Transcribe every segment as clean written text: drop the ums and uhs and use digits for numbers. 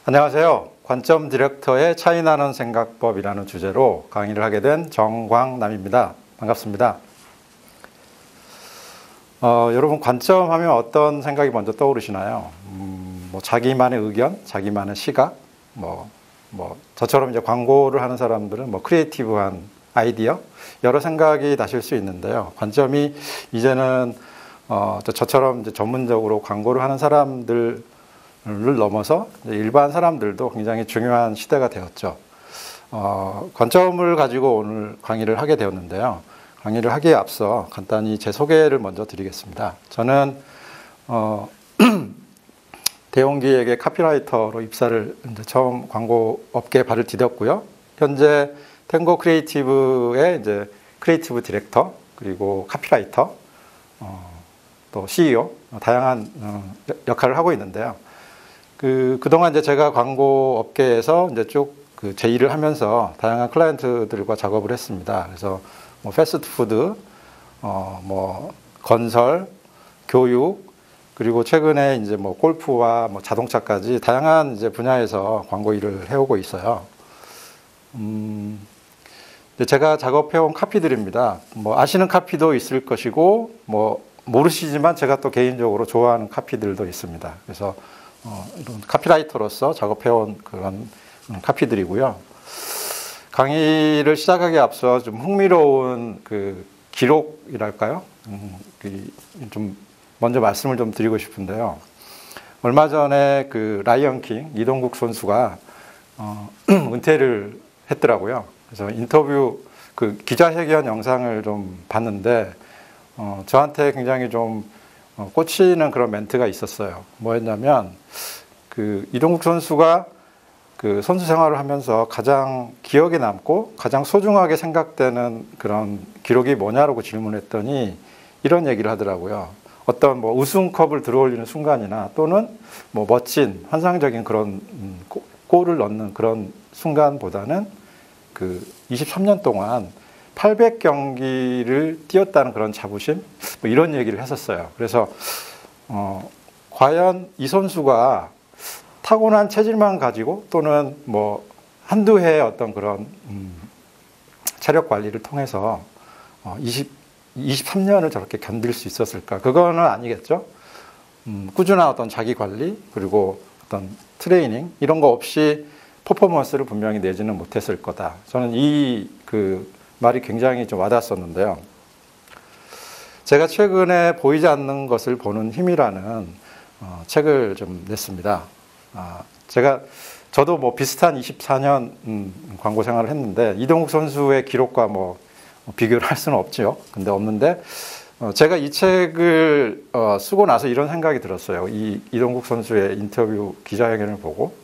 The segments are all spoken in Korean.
안녕하세요. 관점 디렉터의 차이나는 생각법이라는 주제로 강의를 하게 된 정광남입니다. 반갑습니다. 여러분 관점하면 어떤 생각이 먼저 떠오르시나요? 자기만의 의견, 자기만의 시각, 저처럼 이제 광고를 하는 사람들은 크리에이티브한 아이디어, 여러 생각이 나실 수 있는데요. 관점이 이제는 저처럼 이제 전문적으로 광고를 하는 사람들을 넘어서 일반 사람들도 굉장히 중요한 시대가 되었죠. 관점을 가지고 오늘 강의를 하게 되었는데요. 강의를 하기에 앞서 간단히 제 소개를 먼저 드리겠습니다. 저는 대웅기획의 카피라이터로 입사를 이제 처음 광고 업계에 발을 디뎠고요. 현재 탱고 크리에이티브의 이제 크리에이티브 디렉터 그리고 카피라이터 또 CEO 다양한 역할을 하고 있는데요. 그동안 이제 제가 광고 업계에서 이제 쭉 제 일을 하면서 다양한 클라이언트들과 작업을 했습니다. 그래서 패스트푸드, 건설, 교육, 그리고 최근에 이제 골프와 자동차까지 다양한 이제 분야에서 광고 일을 해오고 있어요. 제가 작업해온 카피들입니다. 아시는 카피도 있을 것이고, 모르시지만 제가 또 개인적으로 좋아하는 카피들도 있습니다. 그래서 이런 카피라이터로서 작업해온 그런 카피들이고요. 강의를 시작하기에 앞서 좀 흥미로운 기록이랄까요? 좀 먼저 말씀을 좀 드리고 싶은데요. 얼마 전에 라이언킹 이동국 선수가 은퇴를 했더라고요. 그래서 인터뷰 기자회견 영상을 좀 봤는데 저한테 굉장히 좀 꽂히는 그런 멘트가 있었어요. 뭐였냐면 이동국 선수가 선수 생활을 하면서 가장 기억에 남고 가장 소중하게 생각되는 그런 기록이 뭐냐라고 질문했더니 이런 얘기를 하더라고요. 어떤 우승컵을 들어올리는 순간이나 또는 멋진 환상적인 그런 골을 넣는 그런 순간보다는 23년 동안 800경기를 뛰었다는 그런 자부심 이런 얘기를 했었어요. 그래서 과연 이 선수가 타고난 체질만 가지고 또는 한두 해의 어떤 그런 체력 관리를 통해서 23년을 저렇게 견딜 수 있었을까? 그거는 아니겠죠. 꾸준한 어떤 자기 관리 그리고 어떤 트레이닝 이런 거 없이 퍼포먼스를 분명히 내지는 못했을 거다. 저는 이 말이 굉장히 좀 와닿았었는데요. 제가 최근에 보이지 않는 것을 보는 힘이라는 책을 좀 냈습니다. 저도 비슷한 24년 광고 생활을 했는데 이동국 선수의 기록과 비교를 할 수는 없죠. 근데 없는데 제가 이 책을 쓰고 나서 이런 생각이 들었어요. 이동국 선수의 인터뷰 기자회견을 보고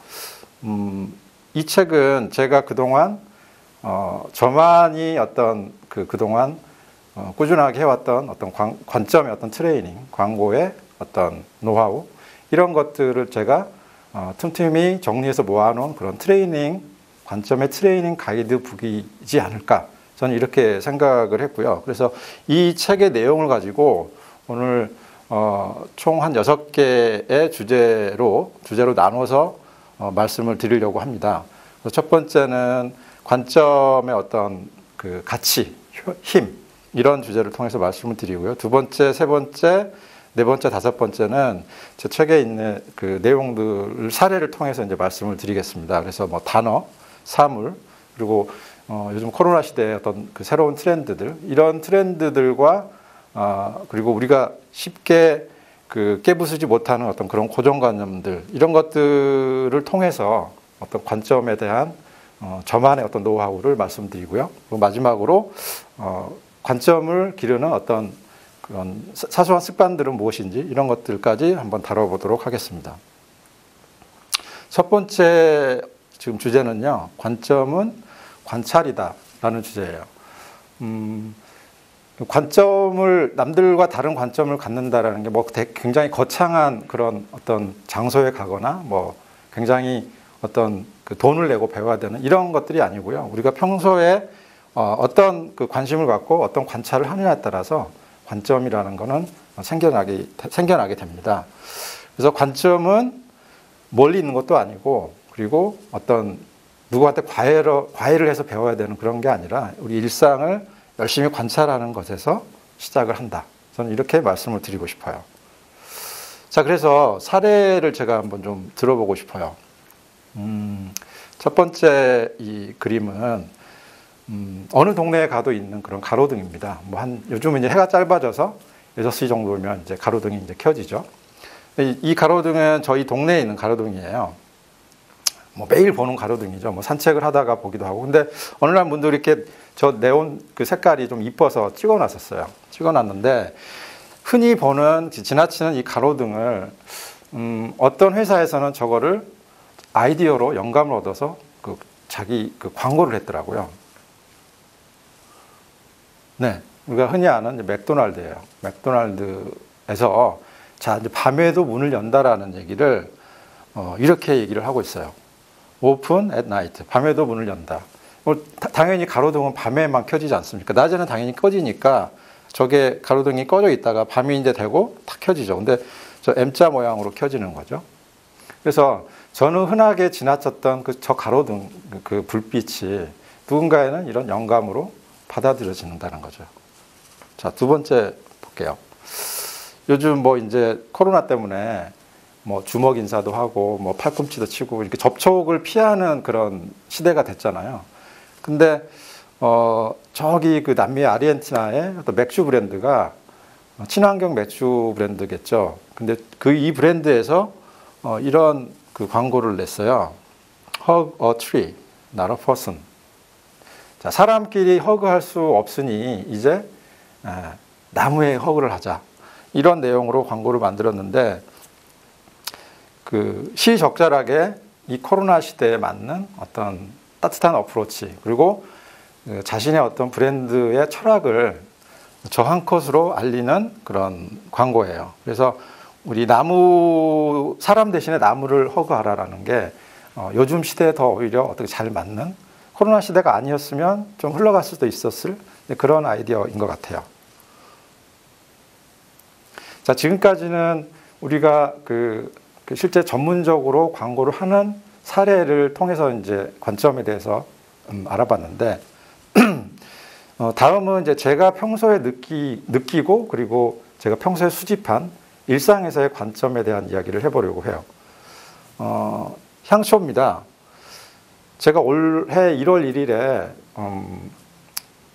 이 책은 제가 그동안 저만이 어떤 그동안 꾸준하게 해왔던 어떤 관점의 어떤 트레이닝, 광고의 어떤 노하우 이런 것들을 제가 틈틈이 정리해서 모아놓은 그런 트레이닝, 관점의 트레이닝 가이드북이지 않을까 저는 이렇게 생각을 했고요. 그래서 이 책의 내용을 가지고 오늘 총 한 6개의 주제로 나눠서 말씀을 드리려고 합니다. 첫 번째는 관점의 어떤 가치, 힘 이런 주제를 통해서 말씀을 드리고요. 두 번째, 세 번째, 네 번째, 다섯 번째는 제 책에 있는 내용들 사례를 통해서 이제 말씀을 드리겠습니다. 그래서 단어, 사물 그리고 요즘 코로나 시대의 어떤 새로운 트렌드들 이런 트렌드들과 그리고 우리가 쉽게 깨부수지 못하는 어떤 그런 고정관념들 이런 것들을 통해서 어떤 관점에 대한 저만의 어떤 노하우를 말씀드리고요. 그리고 마지막으로 관점을 기르는 어떤 그런 사소한 습관들은 무엇인지 이런 것들까지 한번 다뤄보도록 하겠습니다. 첫 번째 지금 주제는요. 관점은 관찰이다라는 주제예요. 관점을 남들과 다른 관점을 갖는다라는 게 굉장히 거창한 그런 어떤 장소에 가거나 굉장히 어떤 돈을 내고 배워야 되는 이런 것들이 아니고요. 우리가 평소에 어떤 관심을 갖고 어떤 관찰을 하느냐에 따라서 관점이라는 것은 생겨나게 됩니다. 그래서 관점은 멀리 있는 것도 아니고 그리고 어떤 누구한테 과외를 해서 배워야 되는 그런 게 아니라 우리 일상을 열심히 관찰하는 것에서 시작을 한다. 저는 이렇게 말씀을 드리고 싶어요. 자, 그래서 사례를 제가 한번 좀 들어보고 싶어요. 첫 번째 이 그림은 어느 동네에 가도 있는 그런 가로등입니다. 요즘은 이제 해가 짧아져서 6시 정도면 이제 가로등이 이제 켜지죠. 이 가로등은 저희 동네에 있는 가로등이에요. 매일 보는 가로등이죠. 산책을 하다가 보기도 하고. 근데 어느 날 분들이 이렇게 저 네온 그 색깔이 좀 이뻐서 찍어놨었어요. 찍어놨는데 흔히 보는 지나치는 이 가로등을 어떤 회사에서는 저거를 아이디어로 영감을 얻어서 자기 광고를 했더라고요. 네, 우리가 흔히 아는 맥도날드예요. 맥도날드에서 자, 이제 밤에도 문을 연다라는 얘기를 이렇게 얘기를 하고 있어요. Open at night. 밤에도 문을 연다. 당연히 가로등은 밤에만 켜지지 않습니까? 낮에는 당연히 꺼지니까 저게 가로등이 꺼져 있다가 밤이 이제 되고 탁 켜지죠. 근데 저 M자 모양으로 켜지는 거죠. 그래서 저는 흔하게 지나쳤던 저 가로등 그 불빛이 누군가에는 이런 영감으로 받아들여진다는 거죠. 자, 두 번째 볼게요. 요즘 이제 코로나 때문에 주먹 인사도 하고 팔꿈치도 치고 이렇게 접촉을 피하는 그런 시대가 됐잖아요. 근데 저기 그 남미 아르헨티나의 어떤 맥주 브랜드가 친환경 맥주 브랜드겠죠. 근데 이 브랜드에서 이런 그 광고를 냈어요. Hug a tree, not a person. 자, 사람끼리 허그할 수 없으니 이제 나무에 허그를 하자. 이런 내용으로 광고를 만들었는데 시적절하게 이 코로나 시대에 맞는 어떤 따뜻한 어프로치 그리고 자신의 어떤 브랜드의 철학을 저 한 컷으로 알리는 그런 광고예요. 그래서 우리 사람 대신에 나무를 허그하라라는 게 요즘 시대에 더 오히려 어떻게 잘 맞는 코로나 시대가 아니었으면 좀 흘러갈 수도 있었을 그런 아이디어인 것 같아요. 자, 지금까지는 우리가 실제 전문적으로 광고를 하는 사례를 통해서 이제 관점에 대해서 알아봤는데, 다음은 이제 제가 평소에 느끼고 그리고 제가 평소에 수집한 일상에서의 관점에 대한 이야기를 해보려고 해요. 향초입니다. 제가 올해 1월 1일에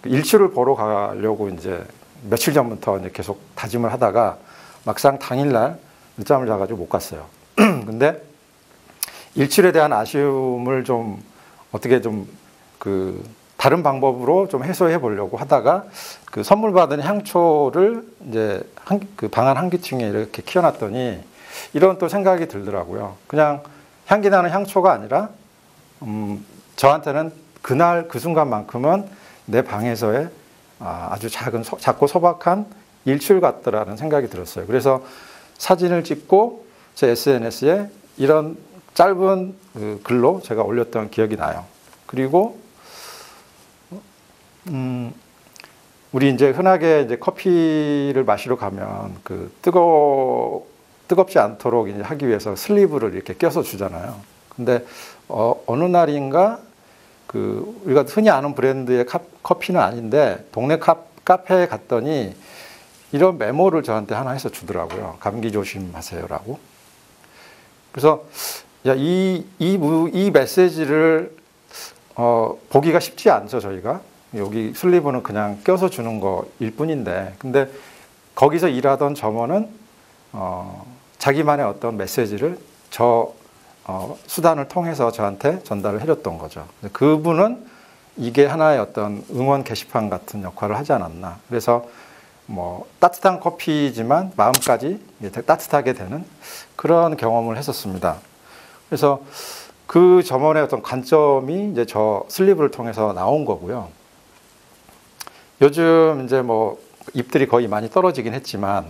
일출을 보러 가려고 이제 며칠 전부터 이제 계속 다짐을 하다가 막상 당일날 늦잠을 자가지고 못 갔어요. 근데 일출에 대한 아쉬움을 좀 어떻게 다른 방법으로 좀 해소해 보려고 하다가 선물 받은 향초를 이제 방 안 한기층에 이렇게 키워놨더니 이런 또 생각이 들더라고요. 그냥 향기 나는 향초가 아니라 저한테는 그날 그 순간만큼은 내 방에서의 아주 작고 소박한 일출 같더라는 생각이 들었어요. 그래서 사진을 찍고 제 SNS에 이런 짧은 글로 제가 올렸던 기억이 나요. 그리고 우리 이제 흔하게 이제 커피를 마시러 가면 뜨겁지 않도록 이제 하기 위해서 슬리브를 이렇게 껴서 주잖아요. 근데 어느 날인가 우리가 흔히 아는 브랜드의 커피는 아닌데 동네 카페에 갔더니 이런 메모를 저한테 하나 해서 주더라고요. 감기 조심하세요라고. 그래서 이 메시지를 보기가 쉽지 않죠, 저희가. 여기 슬리브는 그냥 껴서 주는 거일 뿐인데, 근데 거기서 일하던 점원은 자기만의 어떤 메시지를 수단을 통해서 저한테 전달을 해줬던 거죠. 그분은 이게 하나의 어떤 응원 게시판 같은 역할을 하지 않았나. 그래서 따뜻한 커피지만 마음까지 따뜻하게 되는 그런 경험을 했었습니다. 그래서 그 점원의 어떤 관점이 이제 저 슬리브를 통해서 나온 거고요. 요즘 이제 잎들이 거의 많이 떨어지긴 했지만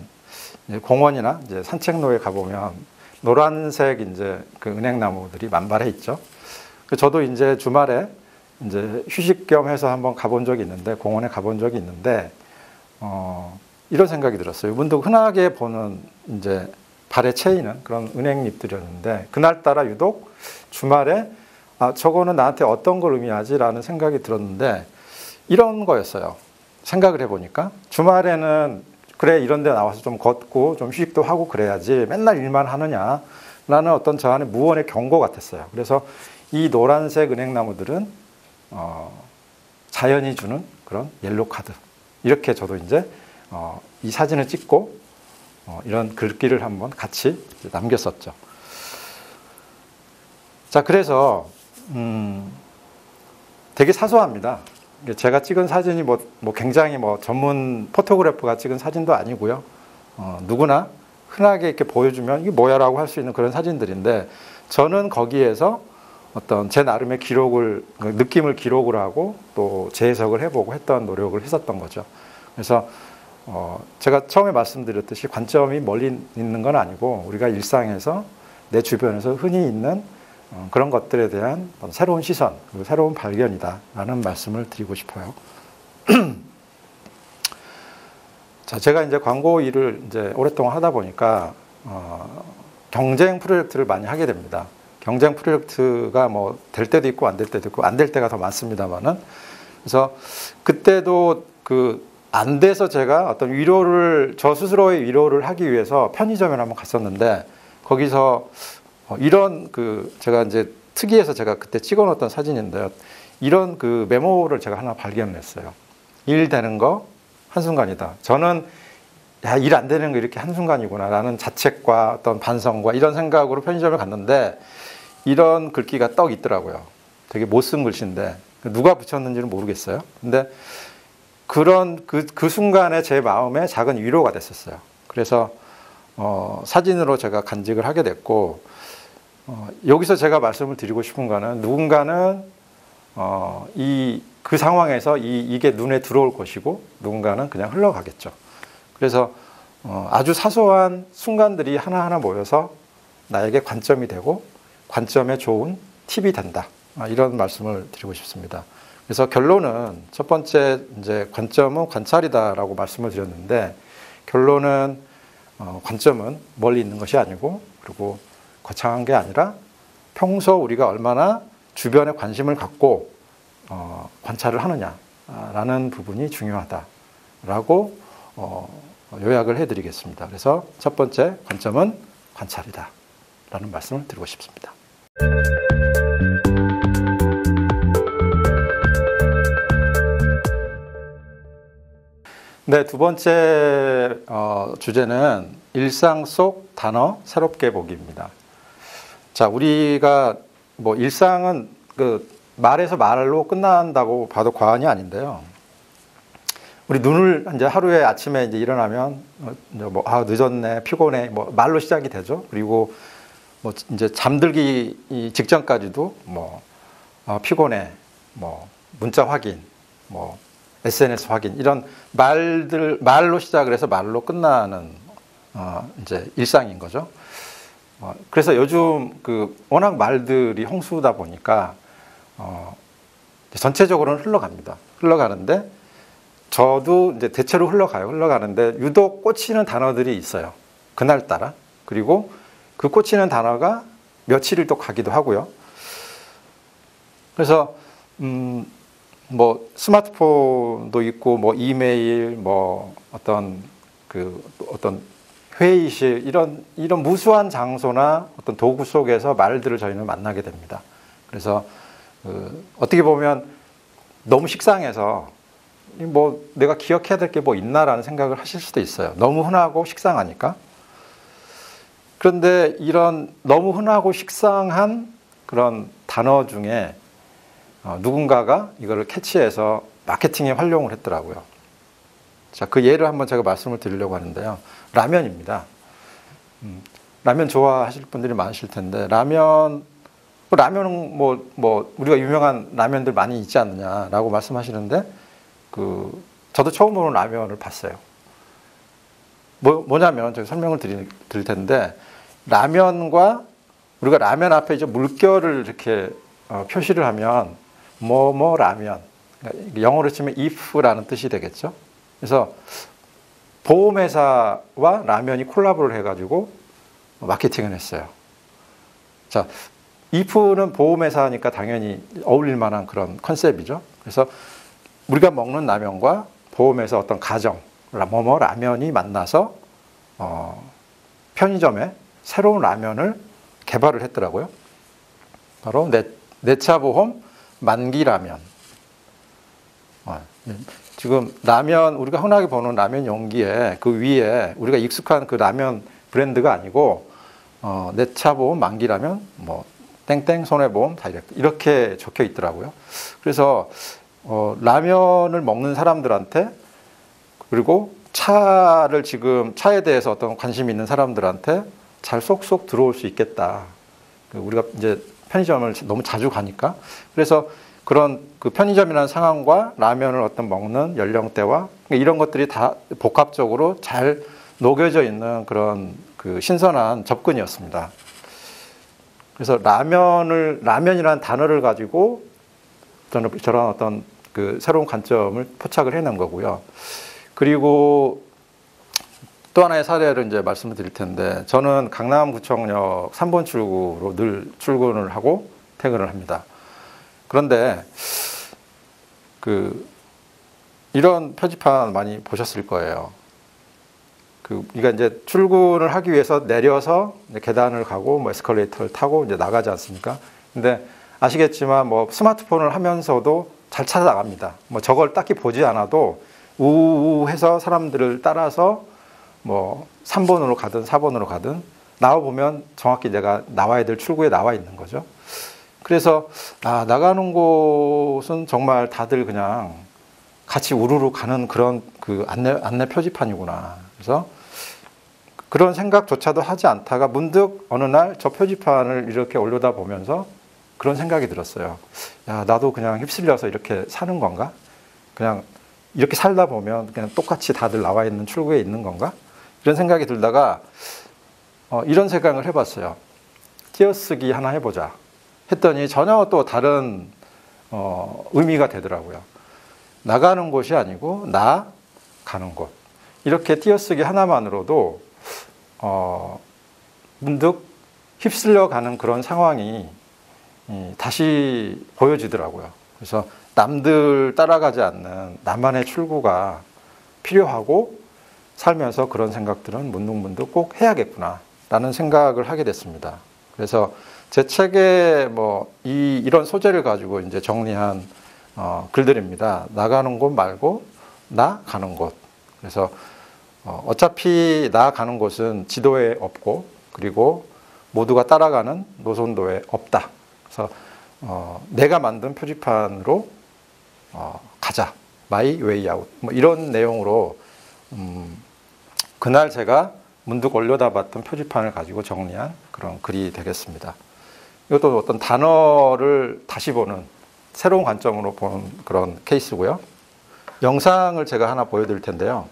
공원이나 이제 산책로에 가보면 노란색 이제 은행나무들이 만발해 있죠. 저도 이제 주말에 이제 휴식 겸 해서 한번 가본 적이 있는데, 공원에 가본 적이 있는데, 이런 생각이 들었어요. 문득 흔하게 보는 이제 발에 채이는 그런 은행잎들이었는데 그날따라 유독 주말에 저거는 나한테 어떤 걸 의미하지라는 생각이 들었는데 이런 거였어요. 생각을 해보니까 주말에는 그래 이런 데 나와서 좀 걷고 좀 휴식도 하고 그래야지 맨날 일만 하느냐라는 어떤 저 안의 무언의 경고 같았어요. 그래서 이 노란색 은행나무들은 자연이 주는 그런 옐로 카드. 이렇게 저도 이제 이 사진을 찍고 이런 글귀를 한번 같이 남겼었죠. 자, 그래서 되게 사소합니다. 제가 찍은 사진이 뭐 굉장히 전문 포토그래퍼가 찍은 사진도 아니고요. 누구나 흔하게 이렇게 보여주면 이게 뭐야라고 할 수 있는 그런 사진들인데 저는 거기에서 어떤 제 나름의 기록을 느낌을 기록을 하고 또 재해석을 해보고 했던 노력을 했었던 거죠. 그래서 제가 처음에 말씀드렸듯이 관점이 멀리 있는 건 아니고 우리가 일상에서 내 주변에서 흔히 있는 그런 것들에 대한 새로운 시선 그리고 새로운 발견이다라는 말씀을 드리고 싶어요. 자, 제가 이제 광고 일을 이제 오랫동안 하다 보니까 경쟁 프로젝트를 많이 하게 됩니다. 경쟁 프로젝트가 뭐 될 때도 있고 안 될 때도 있고 안 될 때가 더 많습니다만은 그래서 그때도 안 돼서 제가 어떤 위로를 저 스스로의 위로를 하기 위해서 편의점에 한번 갔었는데 거기서 이런 제가 이제 특이해서 제가 그때 찍어놓았던 사진인데요. 이런 메모를 제가 하나 발견을 했어요. 일 되는 거 한순간이다. 저는 야, 일 안 되는 거 이렇게 한순간이구나라는 자책과 어떤 반성과 이런 생각으로 편의점에 갔는데 이런 글귀가 떡 있더라고요. 되게 못 쓴 글씨인데 누가 붙였는지는 모르겠어요. 근데 그런 그 순간에 제 마음에 작은 위로가 됐었어요. 그래서 사진으로 제가 간직을 하게 됐고 여기서 제가 말씀을 드리고 싶은 거는 누군가는 그 상황에서 이게 눈에 들어올 것이고 누군가는 그냥 흘러가겠죠. 그래서 아주 사소한 순간들이 하나하나 모여서 나에게 관점이 되고 관점에 좋은 팁이 된다. 이런 말씀을 드리고 싶습니다. 그래서 결론은 첫 번째 이제 관점은 관찰이다라고 말씀을 드렸는데 결론은 관점은 멀리 있는 것이 아니고 그리고 거창한 게 아니라 평소 우리가 얼마나 주변에 관심을 갖고 관찰을 하느냐라는 부분이 중요하다라고 요약을 해드리겠습니다. 그래서 첫 번째 관점은 관찰이다라는 말씀을 드리고 싶습니다. 네, 두 번째 주제는 일상 속 단어 새롭게 보기입니다. 자, 우리가 뭐 일상은 말에서 말로 끝난다고 봐도 과언이 아닌데요. 우리 눈을 이제 하루에 아침에 이제 일어나면 늦었네, 피곤해, 말로 시작이 되죠. 그리고 이제 잠들기 직전까지도 피곤해, 문자 확인, SNS 확인 이런 말로 시작을 해서 말로 끝나는 이제 일상인 거죠. 그래서 요즘 워낙 말들이 홍수다 보니까 전체적으로는 흘러갑니다. 흘러가는데 저도 이제 대체로 흘러가는데 유독 꽂히는 단어들이 있어요. 그날따라. 그리고 그 꽂히는 단어가 며칠을 또 가기도 하고요. 그래서 스마트폰도 있고 이메일 어떤 회의실 이런 무수한 장소나 어떤 도구 속에서 말들을 저희는 만나게 됩니다. 그래서 어떻게 보면 너무 식상해서 내가 기억해야 될 게 있나라는 생각을 하실 수도 있어요. 너무 흔하고 식상하니까. 그런데 이런 너무 흔하고 식상한 그런 단어 중에 누군가가 이거를 캐치해서 마케팅에 활용을 했더라고요. 자, 그 예를 한번 제가 말씀을 드리려고 하는데요. 라면입니다. 라면 좋아하실 분들이 많으실 텐데 라면은 우리가 유명한 라면들 많이 있지 않느냐라고 말씀하시는데 저도 처음 보는 라면을 봤어요. 뭐냐면 제가 설명을 드릴 텐데 라면과 우리가 라면 앞에 이제 물결을 이렇게 표시를 하면 라면 그러니까 영어로 치면 if라는 뜻이 되겠죠. 그래서 보험회사와 라면이 콜라보를 해가지고 마케팅을 했어요. 자, if는 보험회사니까 당연히 어울릴 만한 그런 컨셉이죠. 그래서 우리가 먹는 라면과 보험회사 어떤 가정, 뭐뭐 라면이 만나서 편의점에 새로운 라면을 개발을 했더라고요. 바로 내차 보험 만기 라면. 지금 라면, 우리가 흔하게 보는 라면 용기에 그 위에 우리가 익숙한 그 라면 브랜드가 아니고 내차 보험 만기 라면, 뭐 땡땡 손해보험 다 이렇게 적혀 있더라고요. 그래서 라면을 먹는 사람들한테, 그리고 차에 대해서 어떤 관심이 있는 사람들한테 잘 쏙쏙 들어올 수 있겠다. 우리가 이제 편의점을 너무 자주 가니까. 그래서 그런 그 편의점이라는 상황과 라면을 어떤 먹는 연령대와 이런 것들이 다 복합적으로 잘 녹여져 있는 그런 그 신선한 접근이었습니다. 그래서 라면이라는 단어를 가지고 저런 어떤 그 새로운 관점을 포착을 해낸 거고요. 그리고 또 하나의 사례를 이제 말씀을 드릴 텐데, 저는 강남구청역 3번 출구로 늘 출근을 하고 퇴근을 합니다. 그런데 이런 표지판 많이 보셨을 거예요. 우리가 이제 출근을 하기 위해서 내려서 이제 계단을 가고 뭐 에스컬레이터를 타고 이제 나가지 않습니까? 근데 아시겠지만 뭐 스마트폰을 하면서도 잘 찾아나갑니다. 뭐 저걸 딱히 보지 않아도 우우 해서 사람들을 따라서 뭐 3번으로 가든 4번으로 가든 나와 보면 정확히 내가 나와야 될 출구에 나와 있는 거죠. 그래서 나가는 곳은 정말 다들 그냥 같이 우르르 가는 그런 그 안내 표지판이구나. 그래서 그런 생각조차도 하지 않다가 문득 어느 날 저 표지판을 이렇게 올려다 보면서 그런 생각이 들었어요. 야, 나도 그냥 휩쓸려서 이렇게 사는 건가? 그냥 이렇게 살다 보면 그냥 똑같이 다들 나와 있는 출구에 있는 건가? 이런 생각이 들다가 이런 생각을 해봤어요. 띄어쓰기 하나 해보자 했더니 전혀 또 다른 의미가 되더라고요. 나가는 곳이 아니고 나 가는 곳. 이렇게 띄어쓰기 하나만으로도 문득 휩쓸려 가는 그런 상황이 다시 보여지더라고요. 그래서 남들 따라가지 않는 나만의 출구가 필요하고 살면서 그런 생각들은 문득문득 꼭 해야겠구나 라는 생각을 하게 됐습니다. 그래서 제 책에 뭐 이런 소재를 가지고 이제 정리한 글들입니다. 나가는 곳 말고 나 가는 곳. 그래서 어차피 나 가는 곳은 지도에 없고, 그리고 모두가 따라가는 노선도에 없다. 그래서 내가 만든 표지판으로 가자. My way out. 뭐 이런 내용으로 그날 제가 문득 올려다 봤던 표지판을 가지고 정리한 그런 글이 되겠습니다. 이것도 어떤 단어를 다시 보는, 새로운 관점으로 보는 그런 케이스고요. 영상을 제가 하나 보여드릴 텐데요.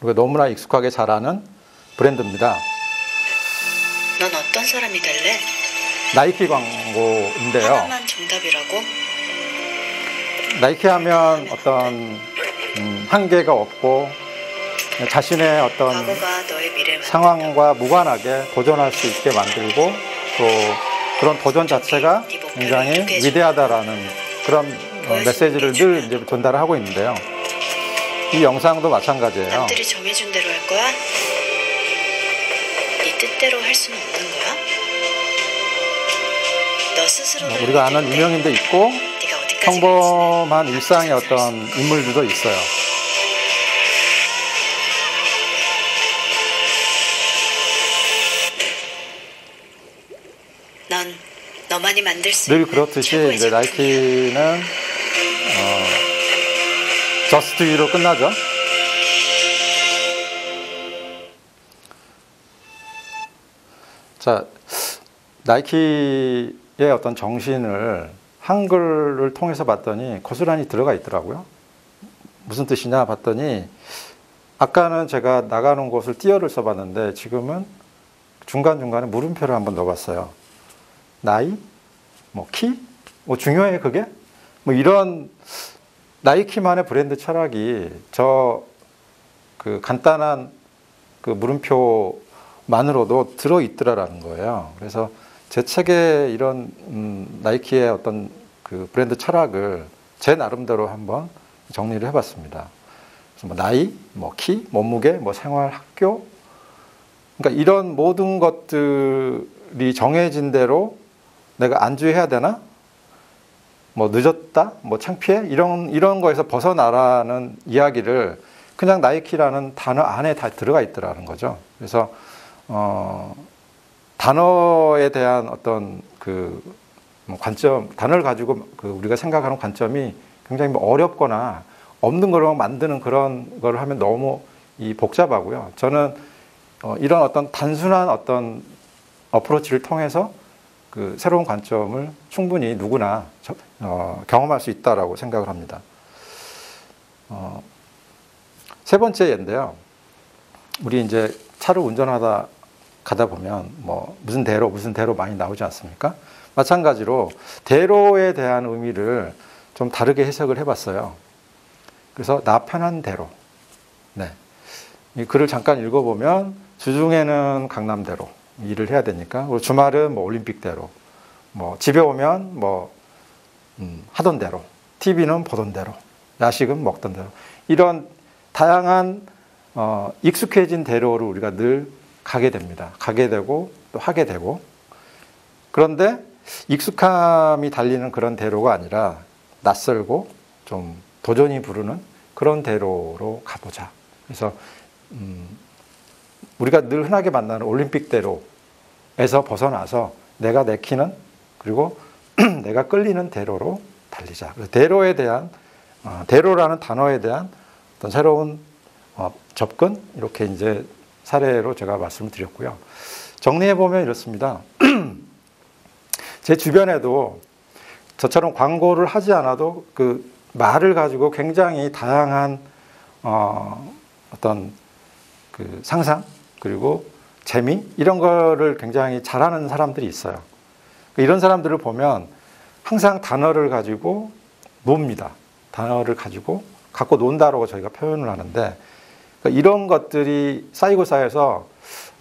우리가 너무나 익숙하게 잘 아는 브랜드입니다. 넌 어떤 사람이 될래? 나이키 광고인데요. 하나만 정답이라고? 나이키 하면 어떤 한계가 없고 자신의 어떤 과거가 너의 미래를 상황과 무관하게 도전할 수 있게 만들고, 또 그런 도전 자체가 굉장히 위대하다라는 그런 메시지를 늘 이제 전달을 하고 있는데요. 이 영상도 마찬가지예요. 남들이 정해준 대로 할 거야? 네 뜻대로 할 수는 없는 거야? 너 스스로를 우리가 아는 유명인도 있고 네가 어디까지 평범한 일상의 어떤 인물들도 있어요. 넌 너만이 만들 수 늘 있는 그렇듯이 최고의 이제 작품이야. 나이키는 저스트 위로 끝나죠. 자, 나이키의 어떤 정신을 한글을 통해서 봤더니 고스란히 들어가 있더라고요. 무슨 뜻이냐 봤더니, 아까는 제가 나가는 곳을 띄어를 써봤는데 지금은 중간중간에 물음표를 한번 넣어봤어요. 나이? 뭐 키? 뭐 중요해 그게? 뭐 이런 나이키만의 브랜드 철학이 그 간단한 그 물음표 것만으로도 들어있더라라는 거예요. 그래서 제 책에 이런 나이키의 어떤 그 브랜드 철학을 제 나름대로 한번 정리를 해봤습니다. 그래서 뭐 나이, 뭐 키, 몸무게, 뭐 생활, 학교, 그러니까 이런 모든 것들이 정해진 대로 내가 안주해야 되나? 뭐 늦었다, 뭐 창피해, 이런 거에서 벗어나라는 이야기를 그냥 나이키라는 단어 안에 다 들어가 있더라는 거죠. 그래서 단어에 대한 어떤 그 관점, 단어를 가지고 그 우리가 생각하는 관점이 굉장히 뭐 어렵거나 없는 걸로 만드는 그런 걸 하면 너무 복잡하고요. 저는 이런 어떤 단순한 어떤 어프로치를 통해서 그 새로운 관점을 충분히 누구나 경험할 수 있다라고 생각을 합니다. 세 번째 예인데요. 우리 이제 차를 운전하다 가다 보면 뭐 무슨 대로 많이 나오지 않습니까? 마찬가지로 대로에 대한 의미를 좀 다르게 해석을 해봤어요. 그래서 나 편한 대로. 네. 이 글을 잠깐 읽어보면 주중에는 강남대로 일을 해야 되니까, 그리고 주말은 뭐 올림픽대로, 뭐 집에 오면 뭐 하던 대로, TV는 보던 대로, 야식은 먹던 대로, 이런 다양한 익숙해진 대로를 우리가 늘 가게 됩니다. 가게 되고 또 하게 되고. 그런데 익숙함이 달리는 그런 대로가 아니라 낯설고 좀 도전이 부르는 그런 대로로 가보자. 그래서 우리가 늘 흔하게 만나는 올림픽대로에서 벗어나서 내가 내키는, 그리고 내가 끌리는 대로로 달리자. 대로에 대한 대로라는 단어에 대한 어떤 새로운 접근, 이렇게 이제 사례로 제가 말씀을 드렸고요. 정리해 보면 이렇습니다. 제 주변에도 저처럼 광고를 하지 않아도 그 말을 가지고 굉장히 다양한 어떤 그 상상, 그리고 재미, 이런 거를 굉장히 잘하는 사람들이 있어요. 이런 사람들을 보면 항상 단어를 가지고 놉니다. 단어를 가지고 갖고 논다라고 저희가 표현을 하는데, 이런 것들이 쌓이고 쌓여서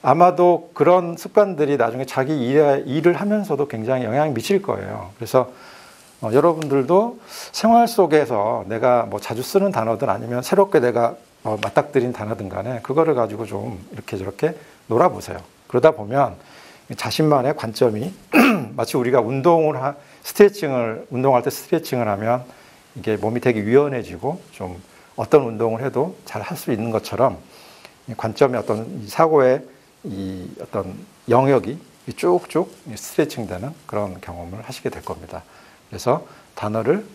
아마도 그런 습관들이 나중에 자기 일을 하면서도 굉장히 영향을 미칠 거예요. 그래서 여러분들도 생활 속에서 내가 뭐 자주 쓰는 단어든 아니면 새롭게 내가 맞닥뜨린 단어든 간에 그거를 가지고 좀 이렇게 저렇게 놀아보세요. 그러다 보면 자신만의 관점이 마치 우리가 운동할 때 스트레칭을 하면 이게 몸이 되게 유연해지고 좀 어떤 운동을 해도 잘 할 수 있는 것처럼 관점의 어떤 사고의 이 어떤 영역이 쭉쭉 스트레칭 되는 그런 경험을 하시게 될 겁니다. 그래서 단어를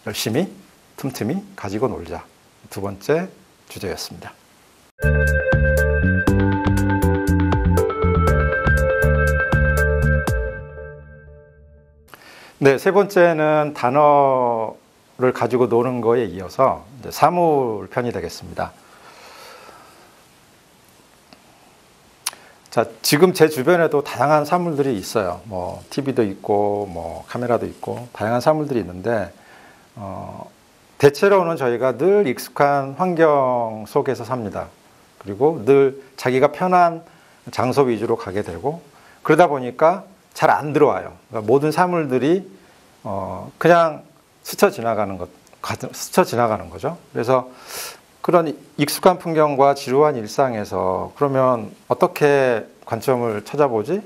열심히 틈틈이 가지고 놀자. 두 번째 주제였습니다. 네, 세 번째는 단어를 가지고 노는 거에 이어서 이제 사물 편이 되겠습니다. 자, 지금 제 주변에도 다양한 사물들이 있어요. 뭐 TV도 있고, 뭐 카메라도 있고, 다양한 사물들이 있는데, 대체로는 저희가 늘 익숙한 환경 속에서 삽니다. 그리고 늘 자기가 편한 장소 위주로 가게 되고, 그러다 보니까 잘 안 들어와요. 그러니까 모든 사물들이 그냥 스쳐 지나가는 거죠. 그래서 그런 익숙한 풍경과 지루한 일상에서 그러면 어떻게 관점을 찾아보지?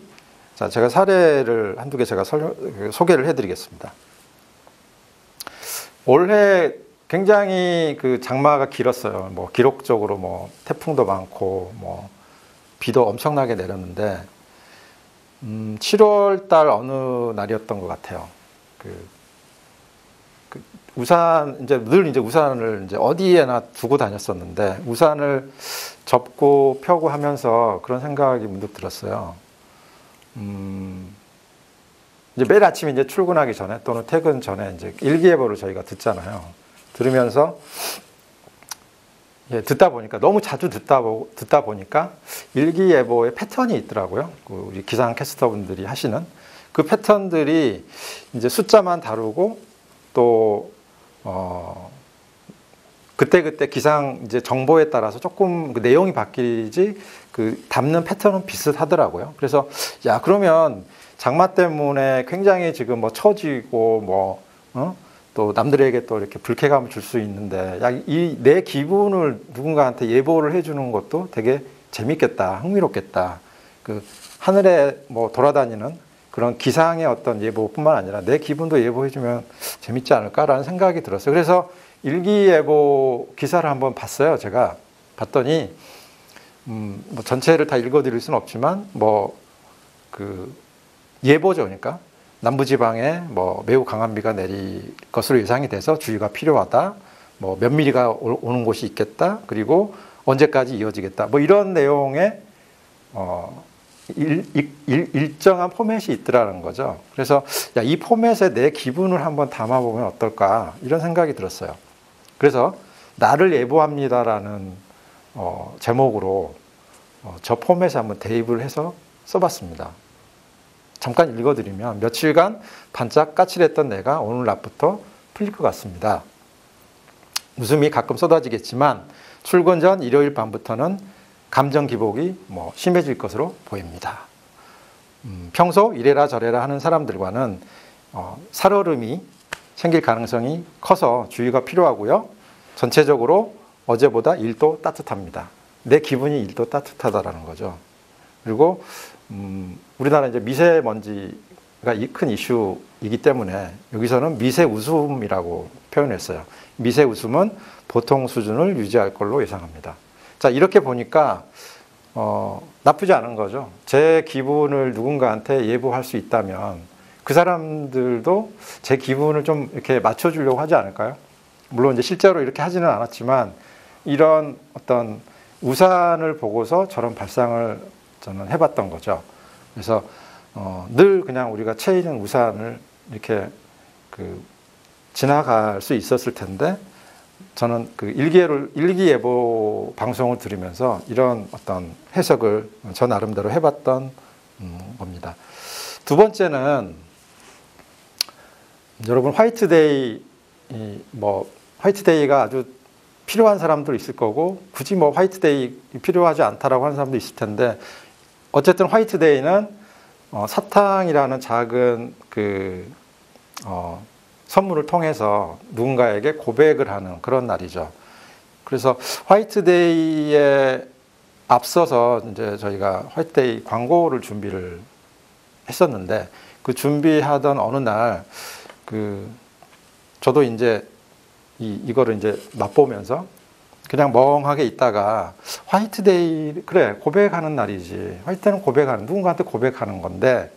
자, 제가 사례를 한두 개 제가 소개를 해드리겠습니다. 올해 굉장히 그 장마가 길었어요. 뭐 기록적으로 뭐 태풍도 많고 뭐 비도 엄청나게 내렸는데 7월 달 어느 날이었던 것 같아요. 우산 이제 우산을 이제 어디에나 두고 다녔었는데 우산을 접고 펴고 하면서 그런 생각이 문득 들었어요. 이제 매일 아침 이제 출근하기 전에 또는 퇴근 전에 이제 일기예보를 저희가 듣잖아요. 들으면서 듣다 보니까 너무 자주 듣다 보니까 일기예보의 패턴이 있더라고요. 우리 기상 캐스터분들이 하시는 그 패턴들이 이제 숫자만 다루고 또 그때그때 기상 이제 정보에 따라서 조금 그 내용이 바뀌지 그 담는 패턴은 비슷하더라고요. 그래서 야, 그러면 장마 때문에 굉장히 지금 뭐 처지고 뭐 또 남들에게 또 이렇게 불쾌감을 줄 수 있는데 야, 이 내 기분을 누군가한테 예보를 해주는 것도 되게 재밌겠다, 흥미롭겠다. 그 하늘에 뭐 돌아다니는 그런 기상의 어떤 예보뿐만 아니라 내 기분도 예보해주면 재밌지 않을까라는 생각이 들었어요. 그래서 일기예보 기사를 한번 봤어요. 제가 봤더니 뭐 전체를 다 읽어드릴 수는 없지만 뭐 그 예보죠. 그러니까 남부지방에 뭐 매우 강한 비가 내릴 것으로 예상이 돼서 주의가 필요하다. 뭐 몇 미리가 오는 곳이 있겠다. 그리고 언제까지 이어지겠다. 뭐 이런 내용의 일정한 포맷이 있더라는 거죠. 그래서 야, 이 포맷에 내 기분을 한번 담아보면 어떨까 이런 생각이 들었어요. 그래서 나를 예보합니다라는 제목으로 저 포맷에 한번 대입을 해서 써봤습니다. 잠깐 읽어드리면 며칠간 반짝 까칠했던 내가 오늘 낮부터 풀릴 것 같습니다. 웃음이 가끔 쏟아지겠지만 출근 전 일요일 밤부터는 감정 기복이 뭐 심해질 것으로 보입니다. 평소 이래라 저래라 하는 사람들과는 살얼음이 생길 가능성이 커서 주의가 필요하고요. 전체적으로 어제보다 1도 따뜻합니다. 내 기분이 1도 따뜻하다라는 거죠. 그리고 우리나라 이제 미세먼지가 큰 이슈이기 때문에 여기서는 미세 웃음이라고 표현했어요. 미세 웃음은 보통 수준을 유지할 걸로 예상합니다. 자, 이렇게 보니까 나쁘지 않은 거죠. 제 기분을 누군가한테 예보할 수 있다면 그 사람들도 제 기분을 좀 이렇게 맞춰주려고 하지 않을까요? 물론 이제 실제로 이렇게 하지는 않았지만 이런 어떤 우산을 보고서 저런 발상을 저는 해봤던 거죠. 그래서 늘 그냥 우리가 채이는 우산을 이렇게 지나갈 수 있었을 텐데 저는 그 일기예보 방송을 들으면서 이런 어떤 해석을 저 나름대로 해봤던 겁니다. 두 번째는 여러분 화이트데이가 아주 필요한 사람도 있을 거고 굳이 뭐 화이트데이 필요하지 않다라고 하는 사람도 있을 텐데 어쨌든 화이트데이는 사탕이라는 작은 선물을 통해서 누군가에게 고백을 하는 그런 날이죠. 그래서 화이트데이에 앞서서 이제 저희가 화이트데이 광고를 준비를 했었는데 그 준비하던 어느 날 저도 이제 이거를 이제 맛보면서 그냥 멍하게 있다가 화이트데이 그래 고백하는 날이지 화이트데이는 고백하는 누군가한테 고백하는 건데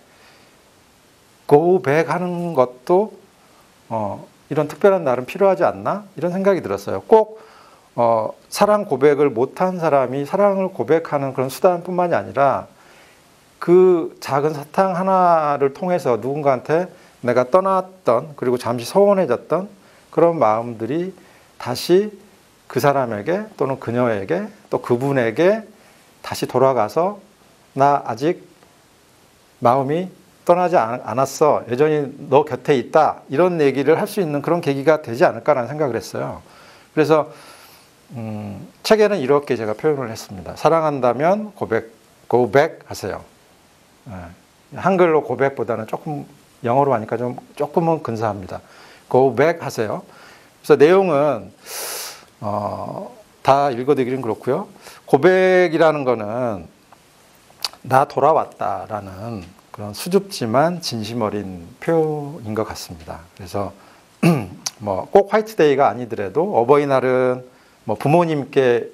고백하는 것도 이런 특별한 날은 필요하지 않나 이런 생각이 들었어요. 꼭 사랑 고백을 못한 사람이 사랑을 고백하는 그런 수단뿐만이 아니라 그 작은 사탕 하나를 통해서 누군가한테 내가 떠났던 그리고 잠시 소원해졌던 그런 마음들이 다시 그 사람에게 또는 그녀에게 또 그분에게 다시 돌아가서 나 아직 마음이 떠나지 않았어. 여전히 너 곁에 있다. 이런 얘기를 할 수 있는 그런 계기가 되지 않을까라는 생각을 했어요. 그래서 책에는 이렇게 제가 표현을 했습니다. 사랑한다면 고백하세요. 한글로 고백보다는 조금 영어로 하니까 조금은 근사합니다. 고백하세요. 그래서 내용은 다 읽어드리긴 그렇고요. 고백이라는 거는 나 돌아왔다라는 그런 수줍지만 진심 어린 표현인 것 같습니다. 그래서 뭐 꼭 화이트데이가 아니더라도 어버이날은 뭐 부모님께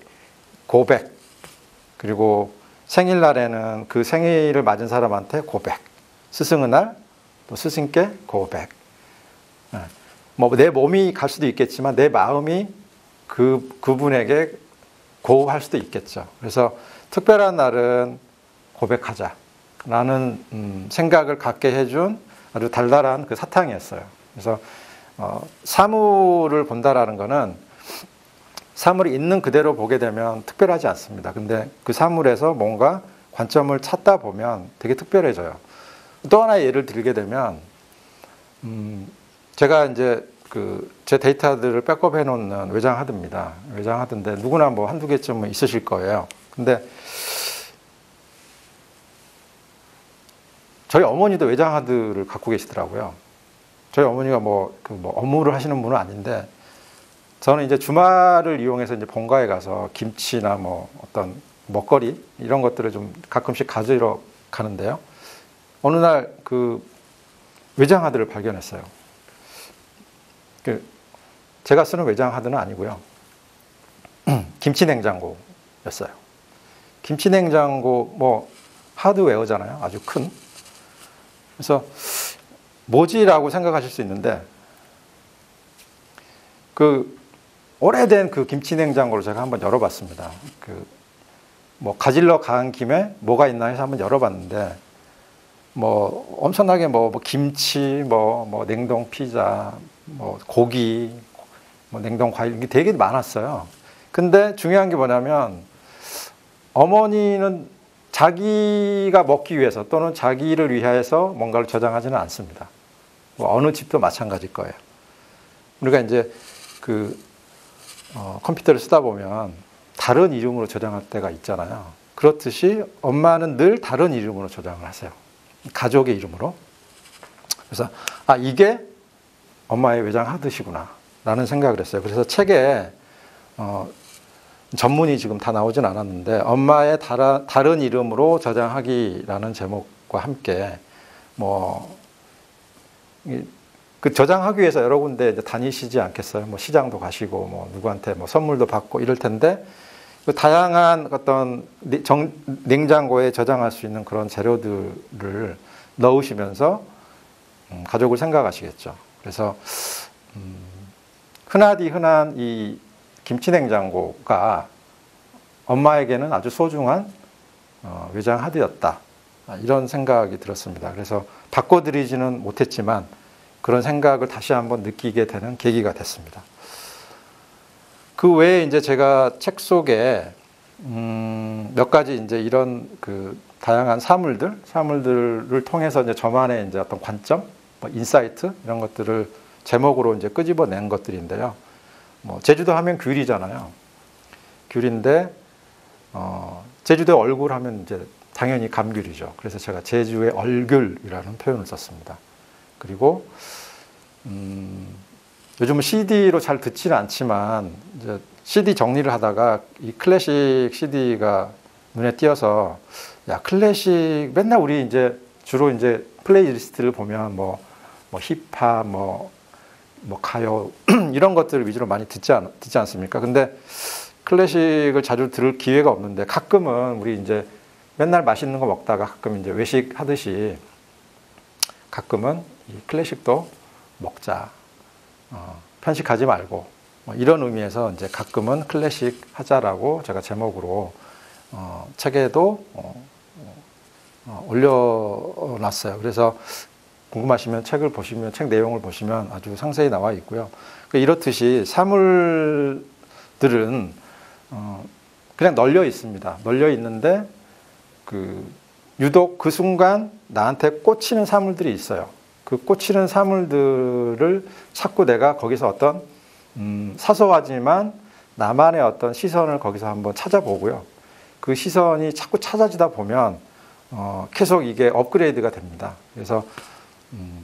고백 그리고 생일날에는 그 생일을 맞은 사람한테 고백 스승의 날 또 스승께 고백 뭐 내 몸이 갈 수도 있겠지만 내 마음이 그분에게 고할 수도 있겠죠. 그래서 특별한 날은 고백하자라는 생각을 갖게 해준 아주 달달한 그 사탕이었어요. 그래서 사물을 본다라는 거는 사물이 있는 그대로 보게 되면 특별하지 않습니다. 근데 그 사물에서 뭔가 관점을 찾다 보면 되게 특별해져요. 또 하나의 예를 들게 되면 제가 이제 제 데이터들을 백업해 놓는 외장 하드입니다. 외장 하드인데 누구나 뭐 한두 개쯤은 있으실 거예요. 근데 저희 어머니도 외장 하드를 갖고 계시더라고요. 저희 어머니가 뭐 업무를 하시는 분은 아닌데 저는 이제 주말을 이용해서 이제 본가에 가서 김치나 뭐 어떤 먹거리 이런 것들을 좀 가끔씩 가지러 가는데요. 어느 날 그 외장 하드를 발견했어요. 제가 쓰는 외장 하드는 아니고요. 김치 냉장고였어요. 김치 냉장고 뭐 하드웨어잖아요. 아주 큰. 그래서 뭐지라고 생각하실 수 있는데 오래된 그 김치 냉장고를 제가 한번 열어봤습니다. 뭐 가지러 간 김에 뭐가 있나 해서 한번 열어봤는데 뭐 엄청나게 뭐 김치, 뭐 냉동 피자, 뭐 고기, 뭐 냉동 과일 이게 되게 많았어요. 근데 중요한 게 뭐냐면 어머니는 자기가 먹기 위해서 또는 자기를 위해서 뭔가를 저장하지는 않습니다. 뭐 어느 집도 마찬가지일 거예요. 우리가 이제 컴퓨터를 쓰다 보면 다른 이름으로 저장할 때가 있잖아요. 그렇듯이 엄마는 늘 다른 이름으로 저장을 하세요. 가족의 이름으로. 그래서 이게 엄마의 외장 하드시구나 라는 생각을 했어요. 그래서 책에 전문이 지금 다 나오진 않았는데 엄마의 다른 이름으로 저장하기라는 제목과 함께 그 저장하기 위해서 여러 군데 이제 다니시지 않겠어요? 뭐 시장도 가시고 뭐 누구한테 뭐 선물도 받고 이럴 텐데 그 다양한 어떤 냉장고에 저장할 수 있는 그런 재료들을 넣으시면서 가족을 생각하시겠죠. 그래서 흔하디 흔한 이 김치 냉장고가 엄마에게는 아주 소중한 외장 하드였다. 이런 생각이 들었습니다. 그래서 바꿔드리지는 못했지만 그런 생각을 다시 한번 느끼게 되는 계기가 됐습니다. 그 외에 이제 제가 책 속에 몇 가지 이제 이런 다양한 사물들을 통해서 이제 저만의 이제 어떤 관점, 뭐 인사이트 이런 것들을 제목으로 이제 끄집어낸 것들인데요. 뭐 제주도 하면 귤이잖아요. 귤인데 제주도 얼굴 하면 이제 당연히 감귤이죠. 그래서 제가 제주의 얼귤이라는 표현을 썼습니다. 그리고 요즘은 CD로 잘 듣지는 않지만 이제 CD 정리를 하다가 이 클래식 CD가 눈에 띄어서 야 클래식 맨날 우리 이제 주로 이제 플레이리스트를 보면 뭐 힙합 뭐 가요 이런 것들을 위주로 많이 듣지 않습니까? 근데 클래식을 자주 들을 기회가 없는데 가끔은 우리 이제 맨날 맛있는 거 먹다가 가끔 이제 외식하듯이 가끔은 이 클래식도 먹자. 편식하지 말고 뭐 이런 의미에서 이제 가끔은 클래식 하자라고 제가 제목으로 책에도 올려놨어요. 그래서 궁금하시면 책을 보시면 책 내용을 보시면 아주 상세히 나와 있고요. 이렇듯이 사물들은 그냥 널려 있습니다. 널려 있는데 유독 그 순간 나한테 꽂히는 사물들이 있어요. 그 꽂히는 사물들을 찾고 내가 거기서 어떤 사소하지만 나만의 어떤 시선을 거기서 한번 찾아보고요. 그 시선이 자꾸 찾아지다 보면 계속 이게 업그레이드가 됩니다. 그래서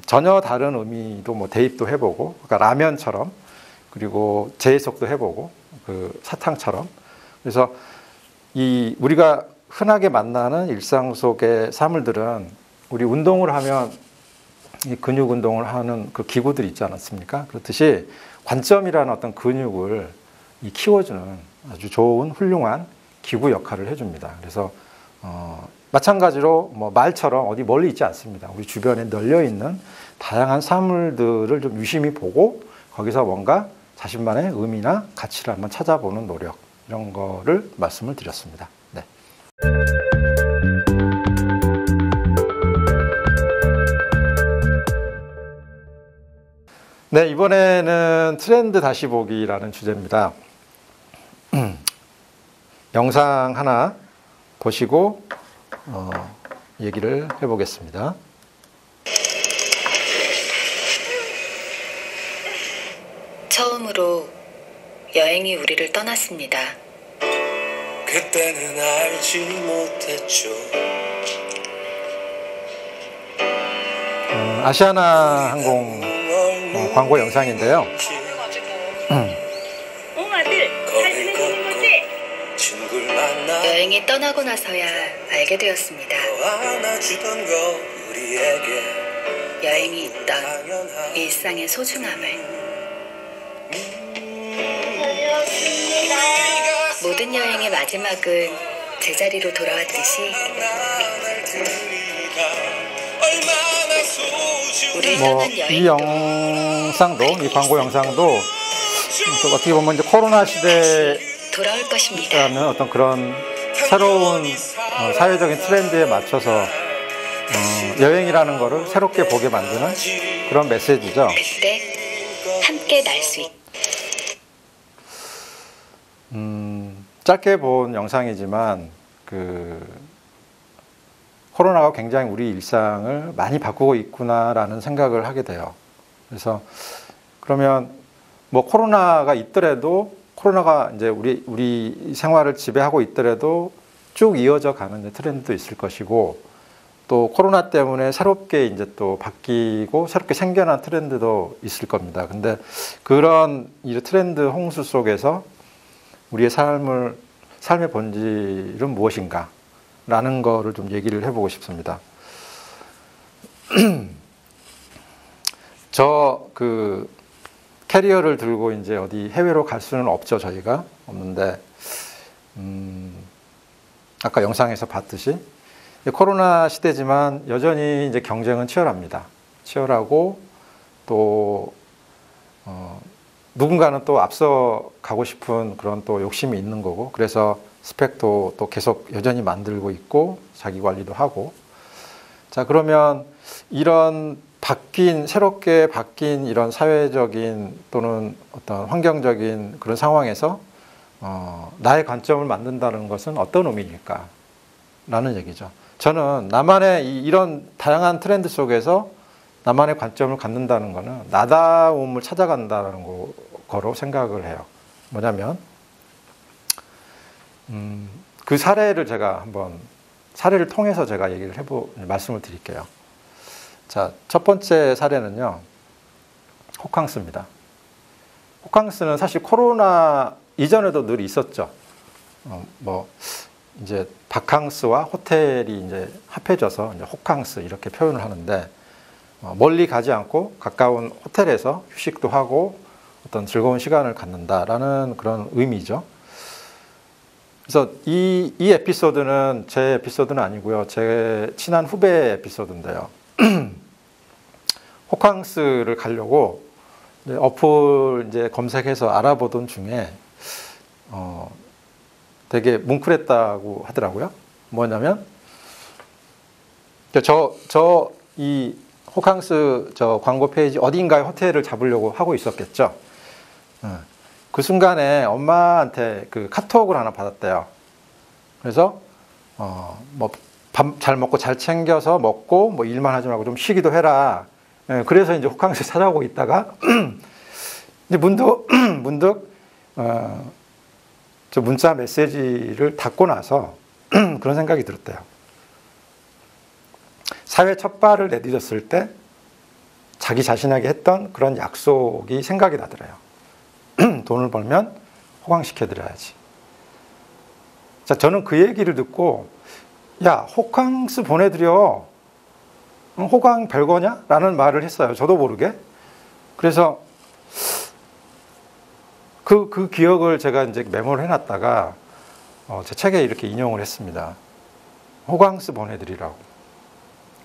전혀 다른 의미도 뭐 대입도 해보고, 그러니까 라면처럼, 그리고 재해석도 해보고, 그 사탕처럼. 그래서 우리가 흔하게 만나는 일상 속의 사물들은 우리 운동을 하면 이 근육 운동을 하는 그 기구들 있지 않습니까? 그렇듯이 관점이라는 어떤 근육을 키워주는 아주 좋은 훌륭한 기구 역할을 해줍니다. 그래서 마찬가지로 뭐 말처럼 어디 멀리 있지 않습니다. 우리 주변에 널려 있는 다양한 사물들을 좀 유심히 보고 거기서 뭔가 자신만의 의미나 가치를 한번 찾아보는 노력, 이런 거를 말씀을 드렸습니다. 네. 네, 이번에는 트렌드 다시 보기라는 주제입니다. 영상 하나 보시고 얘기를 해보겠습니다. 처음으로 여행이 우리를 떠났습니다. 그때는 알지 못했죠. 아시아나 항공 광고 영상인데요. 친구를 만나 여행이 떠나고 나서야 알게 되었습니다. 안아주던 거 우리에게 여행이 있던 당연한 일상의 소중함을. 모든 여행의 마지막은 제자리로 돌아왔듯이 우리 뭐 떠난 이 여행도 영상도, 이 광고 영상도 또 어떻게 보면 이제 코로나 시대라는 돌아올 것입니다. 어떤 그런 새로운 사회적인 트렌드에 맞춰서 여행이라는 거를 새롭게 보게 만드는 그런 메시지죠. 그때 함께 날 수 있. 짧게 본 영상이지만 코로나가 굉장히 우리 일상을 많이 바꾸고 있구나라는 생각을 하게 돼요. 그래서 그러면 뭐 코로나가 있더라도, 코로나가 이제 우리 생활을 지배하고 있더라도 쭉 이어져 가는 트렌드도 있을 것이고, 또 코로나 때문에 새롭게 이제 또 바뀌고 새롭게 생겨난 트렌드도 있을 겁니다. 근데 그런 이 트렌드 홍수 속에서 우리의 삶의 본질은 무엇인가? 라는 거를 좀 얘기를 해보고 싶습니다. 캐리어를 들고 이제 어디 해외로 갈 수는 없죠, 저희가. 없는데, 아까 영상에서 봤듯이, 코로나 시대지만 여전히 이제 경쟁은 치열합니다. 치열하고, 또, 누군가는 또 앞서 가고 싶은 그런 또 욕심이 있는 거고, 그래서 스펙도 또 계속 여전히 만들고 있고, 자기 관리도 하고. 자, 그러면 이런 새롭게 바뀐 이런 사회적인 또는 어떤 환경적인 그런 상황에서 나의 관점을 만든다는 것은 어떤 의미일까? 라는 얘기죠. 저는 나만의 이런 다양한 트렌드 속에서 나만의 관점을 갖는다는 것은 나다움을 찾아간다는 거로 생각을 해요. 뭐냐면, 그 사례를 사례를 통해서 제가 말씀을 드릴게요. 자, 첫 번째 사례는요, 호캉스입니다. 호캉스는 사실 코로나 이전에도 늘 있었죠. 이제 바캉스와 호텔이 이제 합해져서 이제 호캉스 이렇게 표현을 하는데, 멀리 가지 않고 가까운 호텔에서 휴식도 하고 어떤 즐거운 시간을 갖는다라는 그런 의미죠. 그래서 이 에피소드는 제 에피소드는 아니고요. 제 친한 후배 에피소드인데요. 호캉스를 가려고 이제 어플 이제 검색해서 알아보던 중에 되게 뭉클했다고 하더라고요. 뭐냐면 이 호캉스 광고 페이지 어딘가에 호텔을 잡으려고 하고 있었겠죠. 그 순간에 엄마한테 그 카톡을 하나 받았대요. 그래서 밥 잘 먹고 잘 챙겨서 먹고 뭐 일만 하지 말고 좀 쉬기도 해라. 그래서 이제 호캉스 찾아오고 있다가 이제 문득 저 문자 메시지를 닫고 나서 그런 생각이 들었대요. 사회 첫 발을 내디뎠을 때 자기 자신에게 했던 그런 약속이 생각이 나더래요. 돈을 벌면 호강시켜드려야지. 자, 저는 그 얘기를 듣고, 야, 호캉스 보내드려. 호강 별거냐? 라는 말을 했어요. 저도 모르게. 그래서 그 기억을 제가 이제 메모를 해놨다가 제 책에 이렇게 인용을 했습니다. 호캉스 보내드리라고.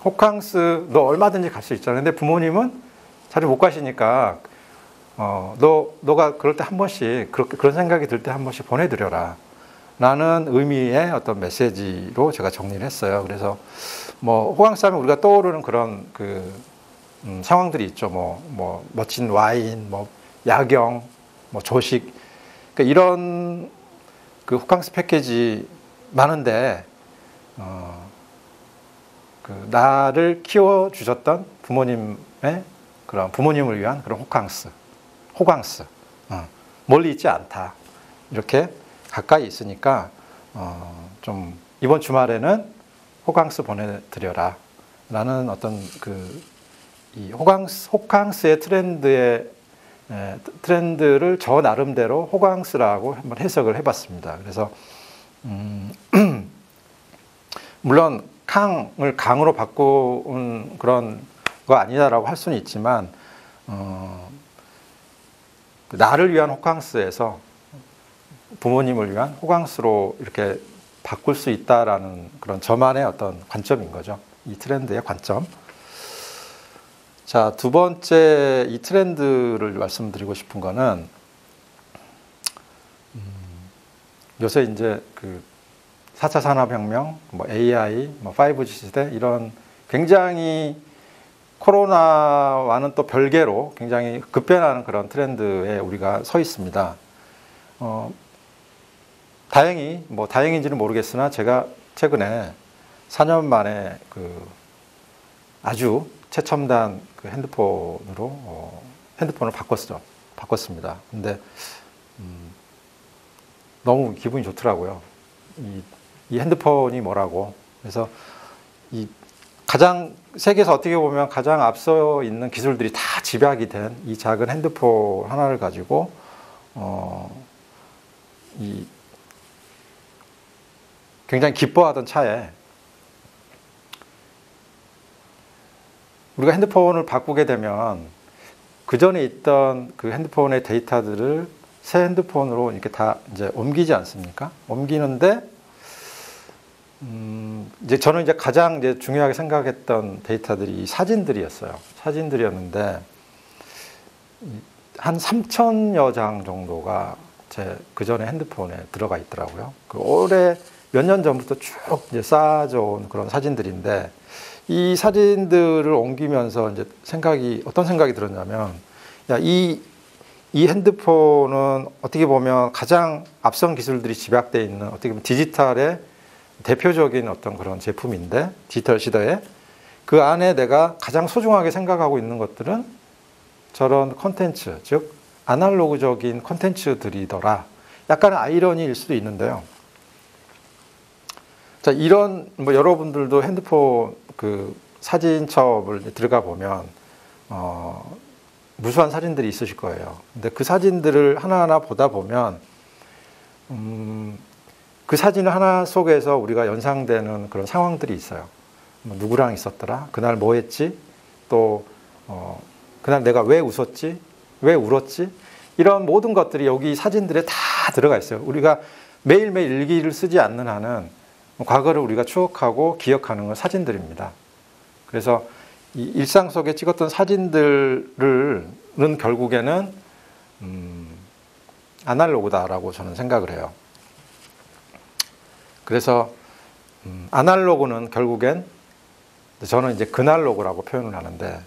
호캉스 너 얼마든지 갈 수 있잖아. 근데 부모님은 자주 못 가시니까 너가 그럴 때 한 번씩 그런 생각이 들 때 한 번씩 보내드려라. 라는 의미의 어떤 메시지로 제가 정리를 했어요. 그래서 뭐 호캉스 하면 우리가 떠오르는 그런 상황들이 있죠. 뭐 멋진 와인, 뭐 야경, 뭐 조식, 그러니까 이런 그 호캉스 패키지 많은데 나를 키워 주셨던 부모님의 그런 부모님을 위한 그런 호캉스. 멀리 있지 않다. 이렇게 가까이 있으니까 좀 이번 주말에는 호캉스 보내드려라 라는 어떤 이 호캉스의 트렌드를 저 나름대로 호캉스라고 한번 해석을 해봤습니다. 그래서 물론 캉을 강으로 바꾼 그런 거 아니다라고 할 수는 있지만 나를 위한 호캉스에서 부모님을 위한 호캉스로 이렇게 바꿀 수 있다라는 그런 저만의 어떤 관점인 거죠. 이 트렌드의 관점. 자, 두 번째 이 트렌드를 말씀드리고 싶은 거는 요새 이제 4차 산업혁명, AI, 5G 시대 이런 굉장히 코로나와는 또 별개로 굉장히 급변하는 그런 트렌드에 우리가 서 있습니다. 다행인지는 모르겠으나 제가 최근에 4년 만에 아주 최첨단 핸드폰을 바꿨습니다. 근데 너무 기분이 좋더라고요. 이 핸드폰이 뭐라고. 그래서 세계에서 어떻게 보면 가장 앞서 있는 기술들이 다 집약이 된 이 작은 핸드폰 하나를 가지고 굉장히 기뻐하던 차에 우리가 핸드폰을 바꾸게 되면 그 전에 있던 그 핸드폰의 데이터들을 새 핸드폰으로 이렇게 다 이제 옮기지 않습니까? 옮기는데 이제 저는 가장 중요하게 생각했던 데이터들이 사진들이었어요. 사진들이었는데 한 3,000여 장 정도가 제 그전에 핸드폰에 들어가 있더라고요. 올해 몇 년 전부터 쭉 이제 쌓아져 온 그런 사진들인데 이 사진들을 옮기면서 이제 어떤 생각이 들었냐면, 이 핸드폰은 어떻게 보면 가장 앞선 기술들이 집약되어 있는 어떻게 보면 디지털의 대표적인 어떤 그런 제품인데, 디지털 시대에 그 안에 내가 가장 소중하게 생각하고 있는 것들은 저런 콘텐츠, 즉 아날로그적인 콘텐츠들이더라. 약간의 아이러니일 수도 있는데요. 자, 이런 여러분들도 핸드폰 사진첩을 들어가 보면 무수한 사진들이 있으실 거예요. 근데 그 사진들을 하나하나 보다 보면 그 사진 하나 속에서 우리가 연상되는 그런 상황들이 있어요. 누구랑 있었더라? 그날 뭐 했지? 또 그날 내가 왜 웃었지? 왜 울었지? 이런 모든 것들이 여기 사진들에 다 들어가 있어요. 우리가 매일매일 일기를 쓰지 않는 한은 과거를 우리가 추억하고 기억하는 건 사진들입니다. 그래서 이 일상 속에 찍었던 사진들은 결국에는 아날로그다라고 저는 생각을 해요. 그래서 아날로그는 결국엔 저는 이제 그날로그라고 표현을 하는데,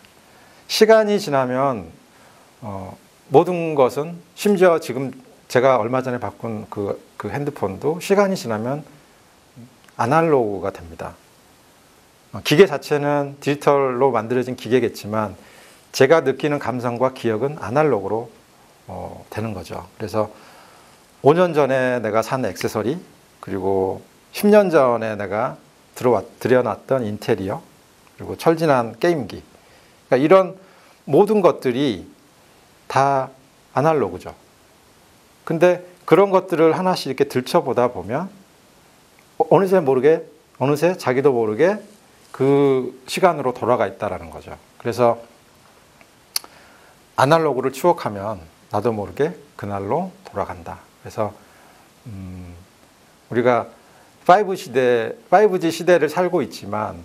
시간이 지나면 모든 것은, 심지어 지금 제가 얼마 전에 바꾼 그 핸드폰도 시간이 지나면 아날로그가 됩니다. 기계 자체는 디지털로 만들어진 기계겠지만 제가 느끼는 감성과 기억은 아날로그로 되는 거죠. 그래서 5년 전에 내가 산 액세서리, 그리고 10년 전에 내가 들여놨던 인테리어, 그리고 철진한 게임기, 그러니까 이런 모든 것들이 다 아날로그죠. 근데 그런 것들을 하나씩 이렇게 들춰보다 보면 어느새 자기도 모르게 그 시간으로 돌아가 있다라는 거죠. 그래서 아날로그를 추억하면 나도 모르게 그날로 돌아간다. 그래서 우리가 5G 시대를 살고 있지만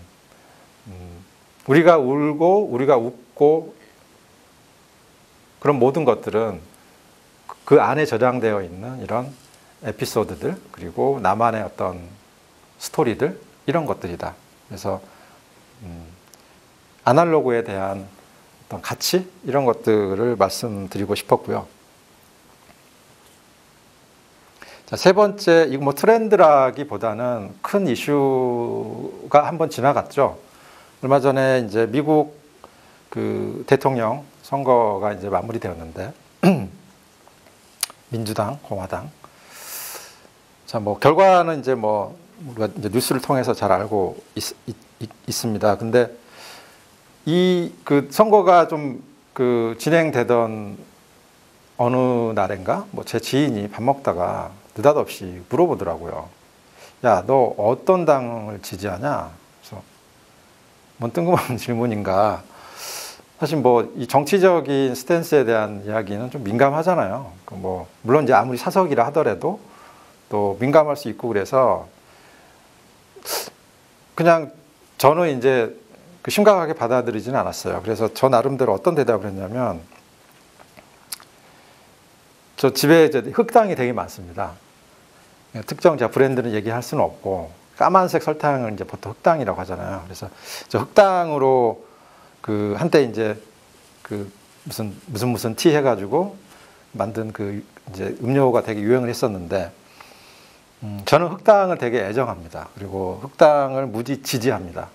우리가 울고 우리가 웃고 그런 모든 것들은 그 안에 저장되어 있는 이런 에피소드들, 그리고 나만의 어떤 스토리들, 이런 것들이다. 그래서 아날로그에 대한 어떤 가치, 이런 것들을 말씀드리고 싶었고요. 자, 세 번째, 이거 트렌드라기보다는 큰 이슈가 한번 지나갔죠. 얼마 전에 이제 미국 대통령 선거가 이제 마무리되었는데 민주당, 공화당. 자, 뭐 결과는 이제 뭐 우리가 이제 뉴스를 통해서 잘 알고 있습니다. 근데 이 그 선거가 좀 그 진행되던 어느 날인가 뭐 제 지인이 밥 먹다가 느닷없이 물어보더라고요. 야, 너 어떤 당을 지지하냐? 그래서 뭔 뜬금없는 질문인가. 사실 뭐 이 정치적인 스탠스에 대한 이야기는 좀 민감하잖아요. 그 뭐 물론 이제 아무리 사석이라 하더라도 또 민감할 수 있고 그래서 그냥 저는 이제 그 심각하게 받아들이지는 않았어요. 그래서 저 나름대로 어떤 대답을 했냐면 저 집에 이제 흑당이 되게 많습니다. 특정 제가 브랜드는 얘기할 수는 없고 까만색 설탕을 이제 보통 흑당이라고 하잖아요. 그래서 저 흑당으로 그 한때 이제 그 무슨 티 해가지고 만든 그 이제 음료가 되게 유행을 했었는데 저는 흑당을 되게 애정합니다. 그리고 흑당을 무지 지지합니다.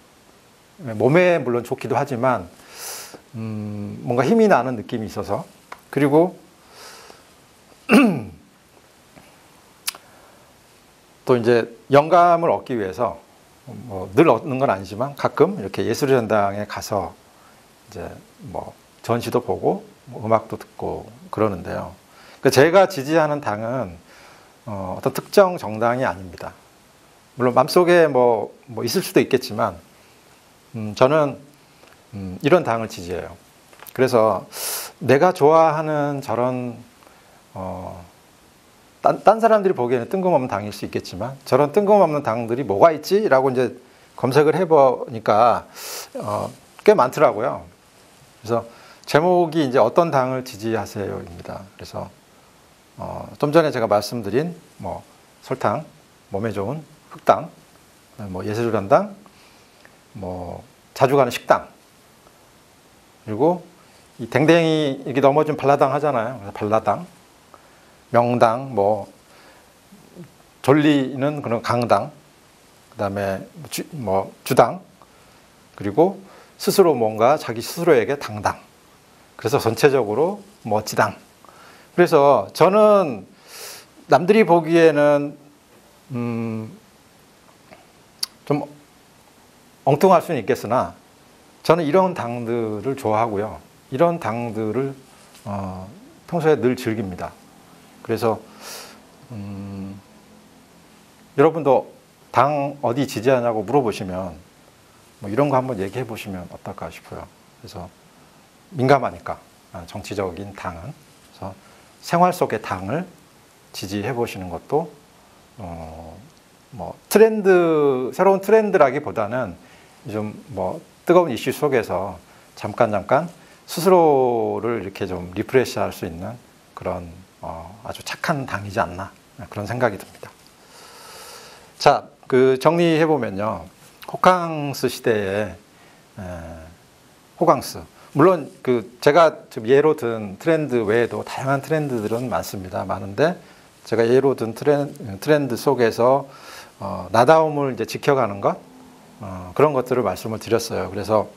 몸에 물론 좋기도 하지만 뭔가 힘이 나는 느낌이 있어서 그리고 또 이제 영감을 얻기 위해서 뭐 늘 얻는 건 아니지만 가끔 이렇게 예술의 전당에 가서 이제 뭐 전시도 보고 뭐 음악도 듣고 그러는데요. 그러니까 제가 지지하는 당은 어떤 특정 정당이 아닙니다. 물론 마음속에 뭐 있을 수도 있겠지만 저는 이런 당을 지지해요. 그래서 내가 좋아하는 저런 딴 사람들이 보기에는 뜬금없는 당일 수 있겠지만 저런 뜬금없는 당들이 뭐가 있지라고 이제 검색을 해보니까 꽤 많더라고요. 그래서 제목이 이제 어떤 당을 지지하세요입니다. 그래서 좀 전에 제가 말씀드린 뭐 설탕, 몸에 좋은 흑당, 뭐 예술전당, 뭐 자주 가는 식당, 그리고 이 댕댕이 이렇게 넘어진 발라당 하잖아요. 그래서 발라당, 명당, 뭐 졸리는 그런 강당, 그다음에 주당, 그리고 스스로 뭔가 자기 스스로에게 당당. 그래서 전체적으로 멋지당. 그래서 저는 남들이 보기에는 좀 엉뚱할 수는 있겠으나 저는 이런 당들을 좋아하고요. 이런 당들을 평소에 늘 즐깁니다. 그래서 여러분도 당 어디 지지하냐고 물어보시면 뭐 이런 거 한번 얘기해 보시면 어떨까 싶어요. 그래서 민감하니까 정치적인 당은 그래서 생활 속의 당을 지지해 보시는 것도 뭐 새로운 트렌드라기보다는 좀 뭐 뜨거운 이슈 속에서 잠깐 스스로를 이렇게 좀 리프레시할 수 있는 그런 아주 착한 당이지 않나 그런 생각이 듭니다. 자, 그 정리해 보면요, 호캉스 시대에 호캉스. 물론 그 제가 좀 예로 든 트렌드 외에도 다양한 트렌드들은 많은데 제가 예로 든 트렌드 속에서 나다움을 이제 지켜가는 것 그런 것들을 말씀을 드렸어요. 그래서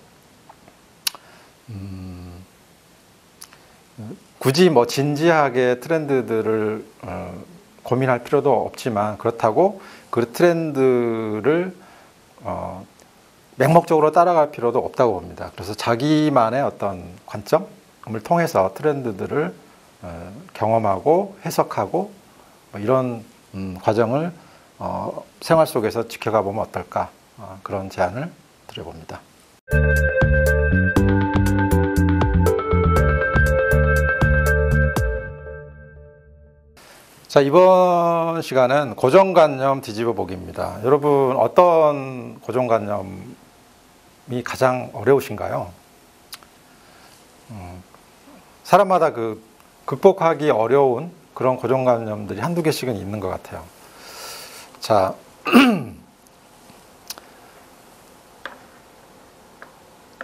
굳이 뭐 진지하게 트렌드들을 고민할 필요도 없지만 그렇다고 그 트렌드를 맹목적으로 따라갈 필요도 없다고 봅니다. 그래서 자기만의 어떤 관점을 통해서 트렌드들을 경험하고 해석하고 이런 과정을 생활 속에서 지켜가 보면 어떨까 그런 제안을 드려봅니다. 자, 이번 시간은 고정관념 뒤집어 보기입니다. 여러분 어떤 고정관념이 가장 어려우신가요? 사람마다 그 극복하기 어려운 그런 고정관념들이 한두 개씩은 있는 것 같아요. 자,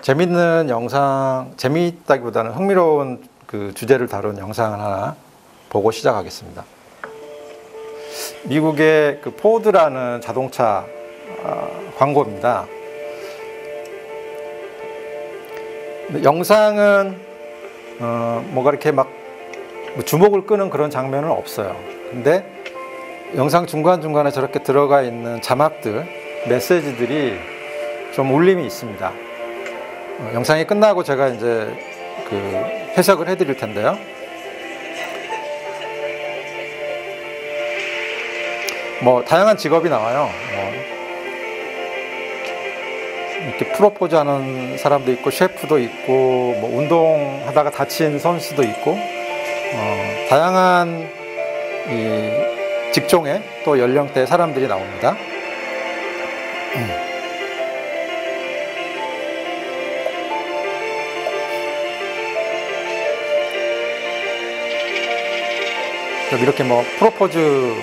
재밌는 영상, 재미있다기보다는 흥미로운 그 주제를 다룬 영상을 하나 보고 시작하겠습니다. 미국의 그 포드라는 자동차 광고입니다. 영상은 뭐가 이렇게 막 뭐 주목을 끄는 그런 장면은 없어요. 근데 영상 중간중간에 저렇게 들어가 있는 자막들, 메시지들이 좀 울림이 있습니다. 영상이 끝나고 제가 이제 그 해석을 해드릴 텐데요. 뭐 다양한 직업이 나와요. 이렇게 프로포즈 하는 사람도 있고, 셰프도 있고, 뭐 운동하다가 다친 선수도 있고, 다양한 이 직종의 또 연령대의 사람들이 나옵니다. 이렇게 뭐 프로포즈를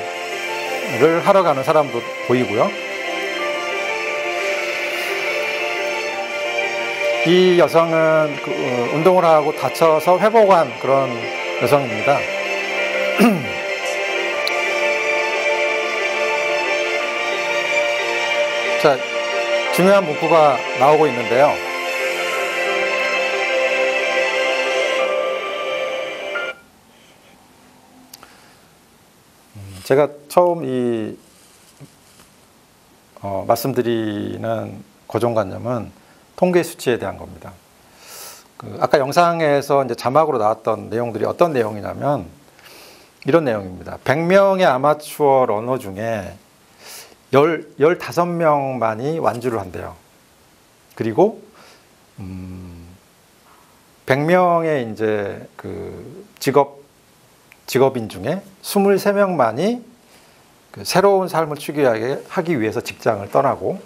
하러 가는 사람도 보이고요. 이 여성은 운동을 하고 다쳐서 회복한 그런 여성입니다. 자, 중요한 문구가 나오고 있는데요. 제가 처음 말씀드리는 고정관념은 통계 수치에 대한 겁니다. 아까 영상에서 이제 자막으로 나왔던 내용들이 어떤 내용이냐면 이런 내용입니다. 100명의 아마추어 러너 중에 15명만이 완주를 한대요. 그리고 100명의 이제 그 직업인 중에 23명만이 그 새로운 삶을 추구하기 위해서 직장을 떠나고,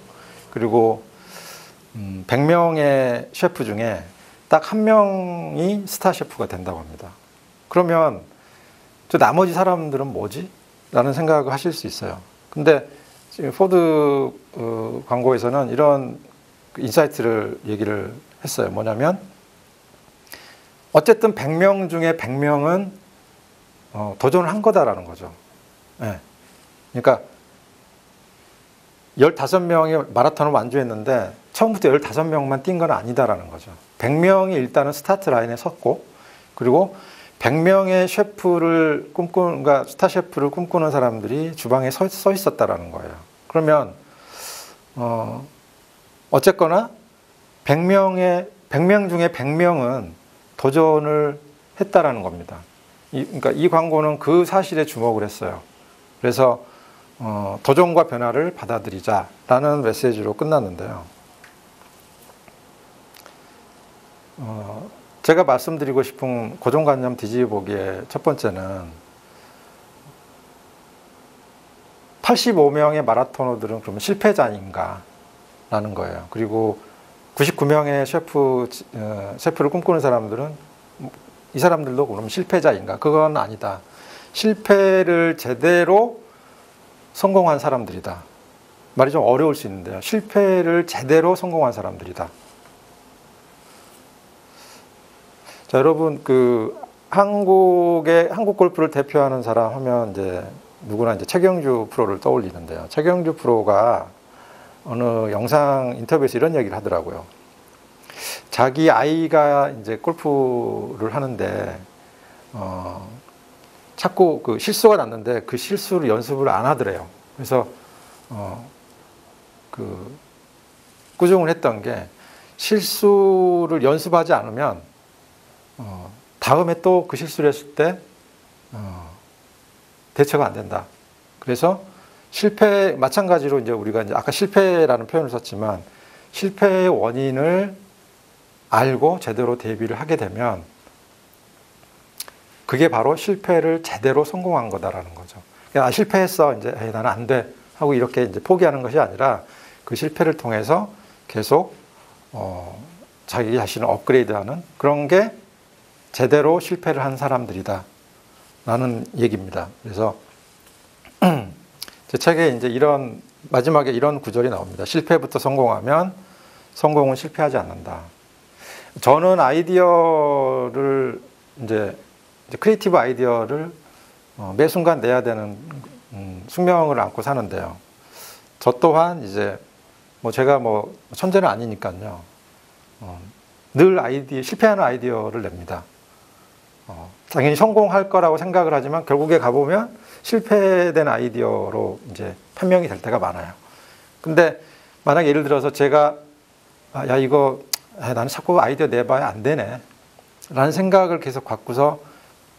그리고 100명의 셰프 중에 딱 한 명이 스타 셰프가 된다고 합니다. 그러면 저 나머지 사람들은 뭐지? 라는 생각을 하실 수 있어요. 근데 지금 포드 광고에서는 이런 인사이트를 얘기를 했어요. 뭐냐면 어쨌든 100명 중에 100명은 도전을 한 거다라는 거죠. 네. 그러니까 15명이 마라톤을 완주했는데 처음부터 15명만 뛴 건 아니다라는 거죠. 100명이 일단은 스타트 라인에 섰고, 그리고 100명의 셰프를 그러니까 스타 셰프를 꿈꾸는 사람들이 주방에 서 있었다라는 거예요. 그러면 어쨌거나 100명 중에 100명은 도전을 했다라는 겁니다. 그러니까 이 광고는 그 사실에 주목을 했어요. 그래서 도전과 변화를 받아들이자라는 메시지로 끝났는데요. 제가 말씀드리고 싶은 고정관념 뒤집어보기의 첫 번째는 85명의 마라토너들은 그러면 실패자인가 라는 거예요. 그리고 99명의 셰프를 꿈꾸는 사람들은 이 사람들도 그럼 실패자인가? 그건 아니다. 실패를 제대로 성공한 사람들이다. 말이 좀 어려울 수 있는데요. 실패를 제대로 성공한 사람들이다. 자, 여러분, 한국 골프를 대표하는 사람 하면 이제 누구나 이제 최경주 프로를 떠올리는데요. 최경주 프로가 어느 영상 인터뷰에서 이런 얘기를 하더라고요. 자기 아이가 이제 골프를 하는데, 자꾸 실수가 났는데 그 실수를 연습을 안 하더래요. 그래서, 꾸중을 했던 게 실수를 연습하지 않으면, 다음에 또 그 실수를 했을 때, 대처가 안 된다. 그래서 마찬가지로 이제 우리가 이제 아까 실패라는 표현을 썼지만 실패의 원인을 알고 제대로 대비를 하게 되면 그게 바로 실패를 제대로 성공한 거다라는 거죠. 그러니까 실패했어. 이제 나는 안 돼. 하고 이렇게 이제 포기하는 것이 아니라 그 실패를 통해서 계속, 자기 자신을 업그레이드하는 그런 게 제대로 실패를 한 사람들이다. 라는 얘기입니다. 그래서 제 책에 이제 마지막에 이런 구절이 나옵니다. 실패부터 성공하면 성공은 실패하지 않는다. 저는 아이디어를 이제 크리에이티브 아이디어를 매 순간 내야 되는 숙명을 안고 사는데요. 저 또한 이제 제가 천재는 아니니까요. 늘 실패하는 아이디어를 냅니다. 당연히 성공할 거라고 생각을 하지만 결국에 가보면 실패된 아이디어로 이제 판명이 될 때가 많아요. 근데 만약 예를 들어서 제가 야 이거 나는 자꾸 아이디어 내봐야 안 되네 라는 생각을 계속 갖고서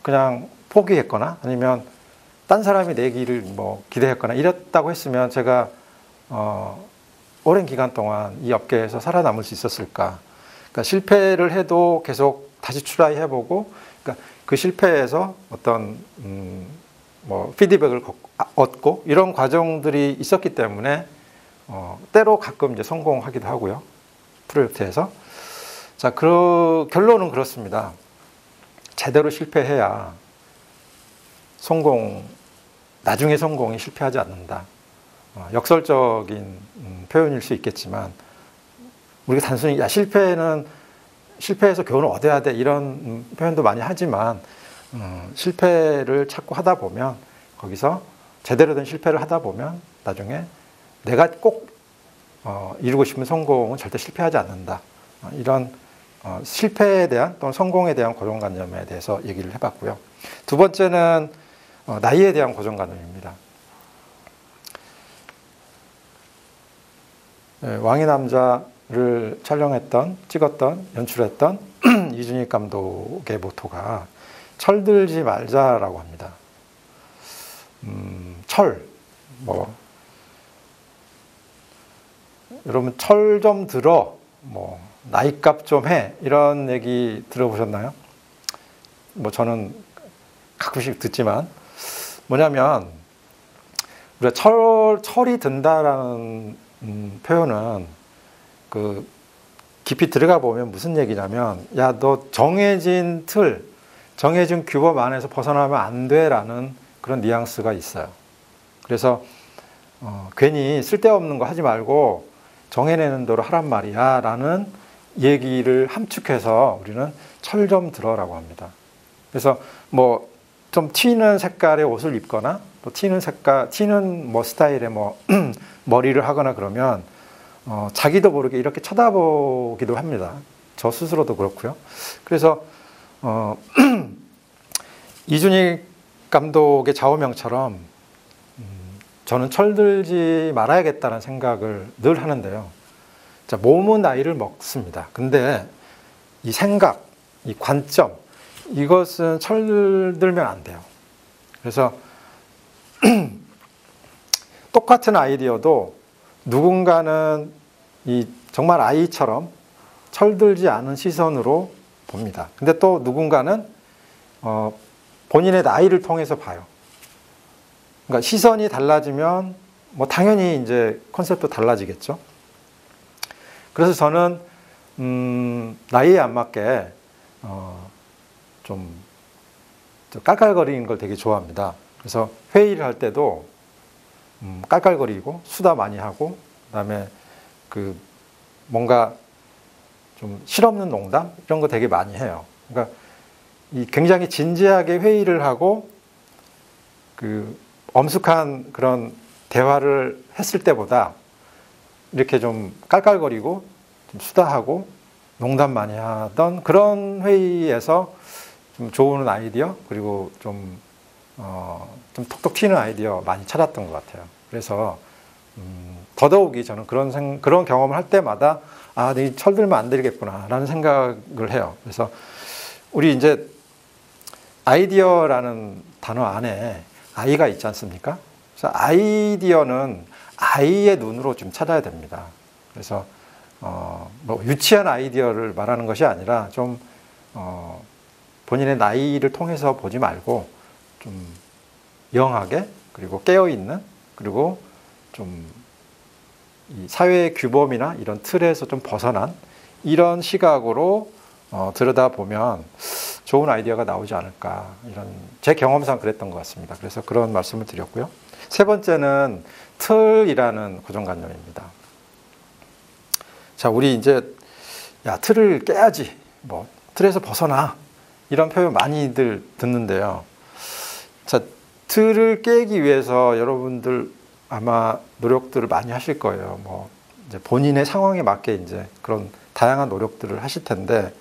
그냥 포기했거나 아니면 딴 사람이 내기를 뭐 기대했거나 이랬다고 했으면 제가 오랜 기간 동안 이 업계에서 살아남을 수 있었을까? 그러니까 실패를 해도 계속 다시 트라이 해보고, 그러니까 그 실패에서 어떤 뭐 피드백을 얻고 이런 과정들이 있었기 때문에 때로 가끔 이제 성공하기도 하고요, 프로젝트에서. 자, 결론은 그렇습니다. 제대로 실패해야 나중에 성공이 실패하지 않는다. 역설적인 표현일 수 있겠지만 우리가 단순히 실패해서 교훈을 얻어야 돼 이런 표현도 많이 하지만 실패를 자꾸 하다 보면 거기서 제대로 된 실패를 하다 보면 나중에 내가 꼭 이루고 싶은 성공은 절대 실패하지 않는다. 이런 실패에 대한 또는 성공에 대한 고정관념에 대해서 얘기를 해봤고요. 두 번째는 나이에 대한 고정관념입니다. 왕의 남자를 찍었던, 연출했던 이준익 감독의 모토가 철들지 말자라고 합니다. 여러분 철 좀 들어, 나이값 좀 해, 이런 얘기 들어보셨나요? 저는 가끔씩 듣지만 뭐냐면 우리가 철이 든다라는 표현은 깊이 들어가 보면 무슨 얘기냐면 야, 너 정해진 규범 안에서 벗어나면 안 돼라는 그런 뉘앙스가 있어요. 그래서 괜히 쓸데없는 거 하지 말고 정해내는 대로 하란 말이야 라는 얘기를 함축해서 우리는 철 좀 들어라고 합니다. 그래서 좀 튀는 색깔의 옷을 입거나 또 튀는 스타일의 머리를 하거나 그러면 자기도 모르게 이렇게 쳐다보기도 합니다. 저 스스로도 그렇고요. 그래서 이준익 감독의 좌우명처럼 저는 철들지 말아야겠다는 생각을 늘 하는데요. 자, 몸은 나이를 먹습니다. 근데 이 생각, 이 관점, 이것은 철들면 안 돼요. 그래서 똑같은 아이디어도 누군가는 정말 아이처럼 철들지 않은 시선으로 봅니다. 근데 또 누군가는 본인의 나이를 통해서 봐요. 그러니까 시선이 달라지면 당연히 이제 컨셉도 달라지겠죠. 그래서 저는 나이에 안 맞게 좀 깔깔거리는 걸 되게 좋아합니다. 그래서 회의를 할 때도 깔깔거리고 수다 많이 하고 그다음에 뭔가 좀 실없는 농담 이런 거 되게 많이 해요. 그러니까 굉장히 진지하게 회의를 하고 엄숙한 그런 대화를 했을 때보다 이렇게 좀 깔깔거리고 좀 수다하고 농담 많이 하던 그런 회의에서 좀 좋은 아이디어 그리고 좀 톡톡 튀는 아이디어 많이 찾았던 것 같아요. 그래서 더더욱이 저는 그런 경험을 할 때마다 내 철들면 안 되겠구나라는 생각을 해요. 그래서 우리 이제 아이디어라는 단어 안에 아이가 있지 않습니까? 그래서 아이디어는 아이의 눈으로 좀 찾아야 됩니다. 그래서 유치한 아이디어를 말하는 것이 아니라 좀 본인의 나이를 통해서 보지 말고 좀 영하게 그리고 깨어있는 그리고 좀 이 사회의 규범이나 이런 틀에서 좀 벗어난 이런 시각으로 들여다보면 좋은 아이디어가 나오지 않을까 이런 제 경험상 그랬던 것 같습니다. 그래서 그런 말씀을 드렸고요. 세 번째는 틀이라는 고정관념입니다. 자, 우리 이제 틀을 깨야지 틀에서 벗어나 이런 표현 많이들 듣는데요. 자, 틀을 깨기 위해서 여러분들 아마 노력들을 많이 하실 거예요. 이제 본인의 상황에 맞게 이제 그런 다양한 노력들을 하실 텐데